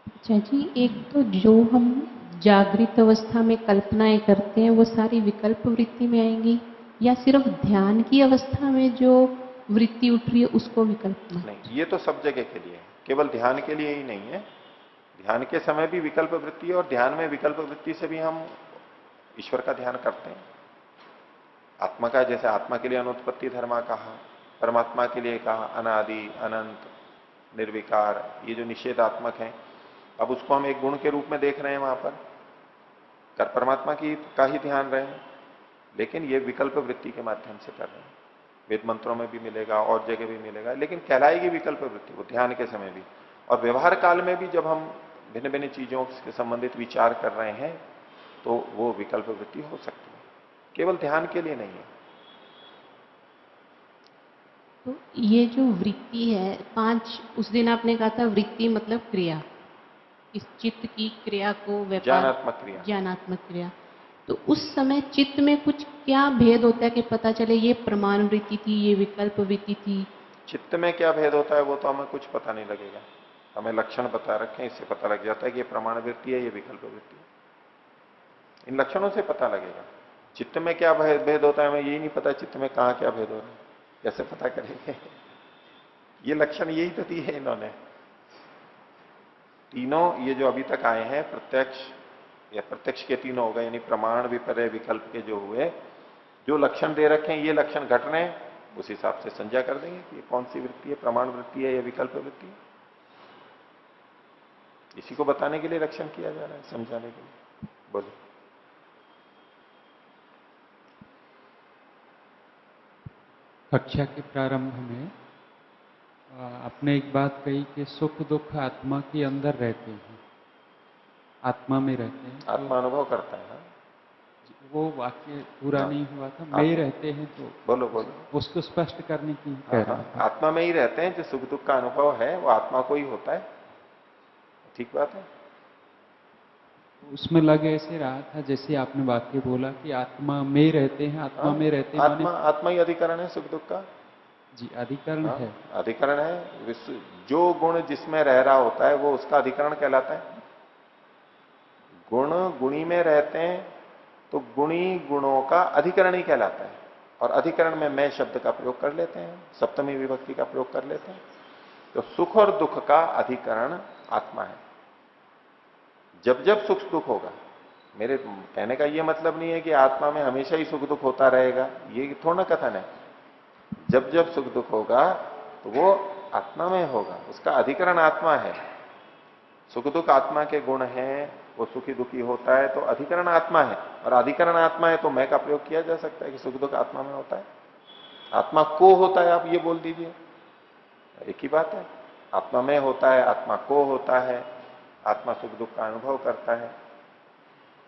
अच्छा जी, एक तो जो हम जागृत अवस्था में कल्पनाएं करते हैं वो सारी विकल्प वृत्ति में आएंगी, या सिर्फ ध्यान की अवस्था में जो वृत्ति उठ रही है उसको विकल्प में? नहीं, ये तो सब जगह के लिए है, केवल ध्यान के लिए ही नहीं है। ध्यान के समय भी विकल्प वृत्ति है और ध्यान में विकल्प वृत्ति से भी हम ईश्वर का ध्यान करते हैं। आत्मा का, जैसे आत्मा के लिए अनुत्पत्ति धर्मा कहा, परमात्मा के लिए कहा अनादि अनंत निर्विकार, ये जो निषेधात्मक है, अब उसको हम एक गुण के रूप में देख रहे हैं, वहां पर कर परमात्मा की का ही ध्यान रहे हैं, लेकिन ये विकल्प वृत्ति के माध्यम से कर रहे हैं। वेद मंत्रों में भी मिलेगा और जगह भी मिलेगा, लेकिन कहलाएगी विकल्प वृत्ति वो ध्यान के समय भी। और व्यवहार काल में भी जब हम भिन्न भिन्न चीजों से संबंधित विचार कर रहे हैं तो वो विकल्प वृत्ति हो सकती है, केवल ध्यान के लिए नहीं है। तो ये जो वृत्ति है 5, उस दिन आपने कहा था वृत्ति मतलब क्रिया, इस चित्त की क्रिया को व्यापार, ज्ञानात्मक क्रिया, ज्ञानात्मक क्रिया। तो उस समय चित्त में कुछ क्या भेद होता है कि पता चले ये प्रमाण वृत्ति थी, ये विकल्प वृत्ति थी? चित्त में क्या भेद होता है वो तो हमें कुछ पता नहीं लगेगा, हमें लक्षण बता रखे हैं, इससे पता लग जाता है कि ये प्रमाण वृत्ति है, ये विकल्प वृत्ति है। इन लक्षणों से पता लगेगा। चित्त में क्या भेद होता है हमें यही नहीं पता, चित्त में कहां क्या भेद हो रहा है, कैसे पता करेंगे? ये लक्षण यही तो दिए इन्होंने तीनों, ये जो अभी तक आए हैं प्रत्यक्ष या प्रत्यक्ष के तीनों हो गए, यानी प्रमाण विपर्य विकल्प के जो हुए, जो लक्षण दे रखे हैं, ये लक्षण घट रहे हैं, उस हिसाब से संज्ञा कर देंगे कि कौन सी वृत्ति है, प्रमाण वृत्ति है या विकल्प वृत्ति है। इसी को बताने के लिए लक्षण किया जा रहा है, समझाने के लिए। बोलो। कक्षा के प्रारंभ में आपने एक बात कही कि सुख दुख आत्मा के अंदर रहते हैं, आत्मा में रहते हैं, आत्मा अनुभव करता है। वो वाक्य पूरा नहीं हुआ था, में ही रहते हैं, तो बोलो बोलो, उसको स्पष्ट करने की कह रहा था। आत्मा में ही रहते हैं, जो सुख दुख का अनुभव है वो आत्मा को ही होता है, ठीक बात है। उसमें लग ऐसे रहा था जैसे आपने वाक्य बोला कि आत्मा में रहते हैं, आत्मा में रहते हैं, आत्मा ही अधिकरण है सुख दुख का। जी, अधिकरण है, अधिकरण है। जो गुण जिसमें रह रहा होता है वो उसका अधिकरण कहलाता है। गुण गुणी में रहते हैं तो गुणी गुणों का अधिकरण ही कहलाता है, और अधिकरण में मैं शब्द का प्रयोग कर लेते हैं, सप्तमी विभक्ति का प्रयोग कर लेते हैं। तो सुख और दुख का अधिकरण आत्मा है। जब जब सुख दुख होगा, मेरे कहने का यह मतलब नहीं है कि आत्मा में हमेशा ही सुख दुख होता रहेगा, ये थोड़ा कथन है। जब जब सुख दुख होगा तो वो आत्मा में होगा, उसका अधिकरण आत्मा है। सुख दुख आत्मा के गुण हैं, वो सुखी दुखी होता है तो अधिकरण आत्मा है, और अधिकरण आत्मा है तो मैं का प्रयोग किया जा सकता है कि सुख दुख आत्मा में होता है, आत्मा को होता है, आप ये बोल दीजिए, एक ही बात है। आत्मा में होता है, आत्मा को होता है, आत्मा सुख दुख का अनुभव करता है।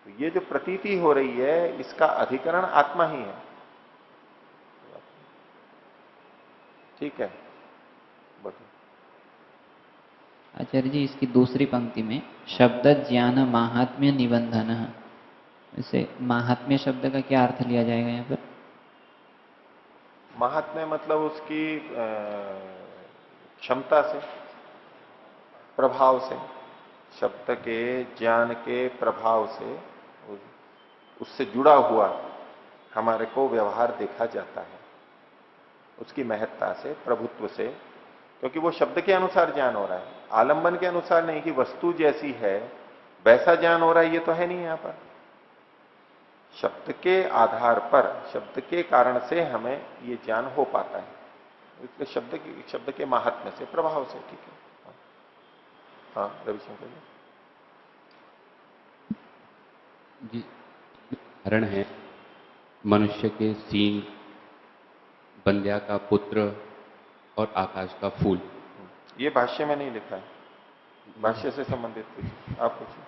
तो ये जो प्रतीति हो रही है इसका अधिकरण आत्मा ही है। ठीक है, बताओ। आचार्य जी, इसकी दूसरी पंक्ति में शब्द ज्ञान महात्म्य निबंधन, वैसे महात्म्य शब्द का क्या अर्थ लिया जाएगा यहाँ पर? महात्म्य मतलब उसकी क्षमता से, प्रभाव से, शब्द के ज्ञान के प्रभाव से, उससे जुड़ा हुआ हमारे को व्यवहार देखा जाता है, उसकी महत्ता से, प्रभुत्व से, क्योंकि वो शब्द के अनुसार ज्ञान हो रहा है, आलंबन के अनुसार नहीं कि वस्तु जैसी है वैसा ज्ञान हो रहा है, ये तो है नहीं यहां पर। शब्द के आधार पर, शब्द के कारण से हमें ये ज्ञान हो पाता है, इसलिए शब्द के महात्म्य से, प्रभाव से। ठीक है, हाँ रविशंकर जी। उदाहरण है मनुष्य के सींग, बंध्या का पुत्र और आकाश का फूल। ये भाष्य में नहीं लिखा है, भाष्य से संबंधित कुछ आप पूछिए।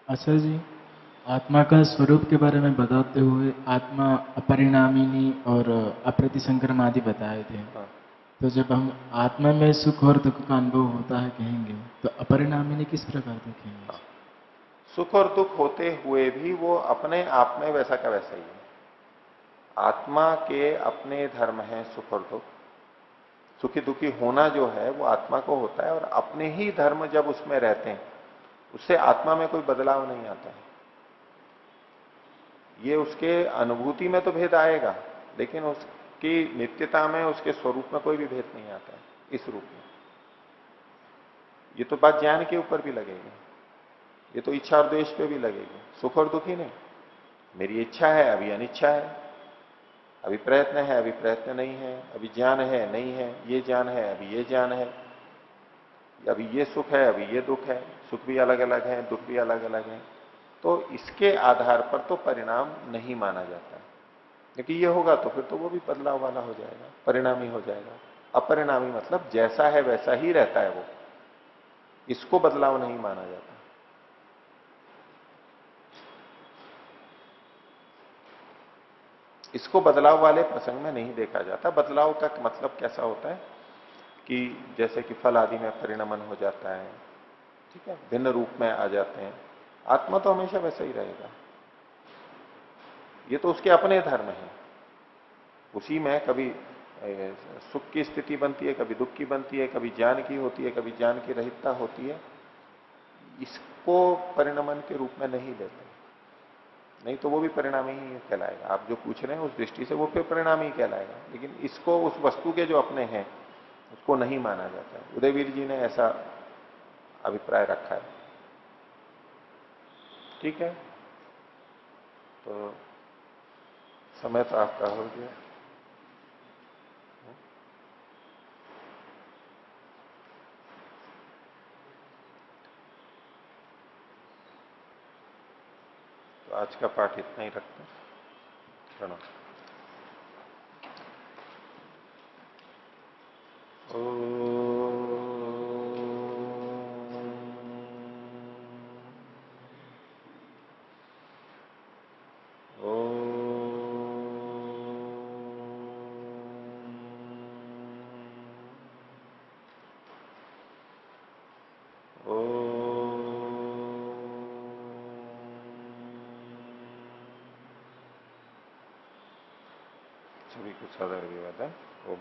आचार्य जी, आत्मा का स्वरूप के बारे में बताते हुए आत्मा अपरिणामिनी और अप्रतिसंक्रम आदि बताए थे। हाँ। तो जब हम आत्मा में सुख और दुख का अनुभव होता है कहेंगे, तो अपरिणामिनी किस प्रकार देखेंगे? हाँ। सुख और दुख होते हुए भी वो अपने आप में वैसा का वैसा ही है। आत्मा के अपने धर्म है सुख और दुख, सुखी दुखी होना जो है वो आत्मा को होता है, और अपने ही धर्म जब उसमें रहते हैं उससे आत्मा में कोई बदलाव नहीं आता है। ये उसके अनुभूति में तो भेद आएगा, लेकिन उसकी नित्यता में, उसके स्वरूप में कोई भी भेद नहीं आता है इस रूप में। ये तो बात ज्ञान के ऊपर भी लगेगी, ये तो इच्छा और द्वेष पे भी लगेगी, सुख और दुख ही नहीं। मेरी इच्छा है, अभी अनिच्छा है, अभी प्रयत्न है, अभी प्रयत्न नहीं है, अभी ज्ञान है, नहीं है, ये ज्ञान है, अभी ये ज्ञान है, अभी ये सुख है, अभी ये दुख है, सुख भी अलग अलग है, दुख भी अलग अलग है। तो इसके आधार पर तो परिणाम नहीं माना जाता, क्योंकि ये होगा तो फिर तो वो भी बदलाव वाला हो जाएगा, परिणामी हो जाएगा। अपरिणामी मतलब जैसा है वैसा ही रहता है वो, इसको बदलाव नहीं माना जाता। इसको बदलाव वाले प्रसंग में नहीं देखा जाता। बदलाव का मतलब कैसा होता है कि जैसे कि फल आदि में परिणमन हो जाता है, ठीक है, भिन्न रूप में आ जाते हैं। आत्मा तो हमेशा वैसा ही रहेगा, ये तो उसके अपने धर्म है। उसी में कभी सुख की स्थिति बनती है, कभी दुख की बनती है, कभी ज्ञान की होती है, कभी ज्ञान की रहितता होती है। इसको परिणमन के रूप में नहीं लेते, नहीं तो वो भी परिणाम ही कहलाएगा। आप जो पूछ रहे हैं उस दृष्टि से वो फिर परिणाम ही कहलाएगा, लेकिन इसको उस वस्तु के जो अपने हैं उसको नहीं माना जाता है। उदयवीर जी ने ऐसा अभिप्राय रखा है। ठीक है, तो समय तो आपका हो गया। तो आज का पाठ इतना ही रखते हैं। प्रणाम। सभी को सादर अभिवादन। ओम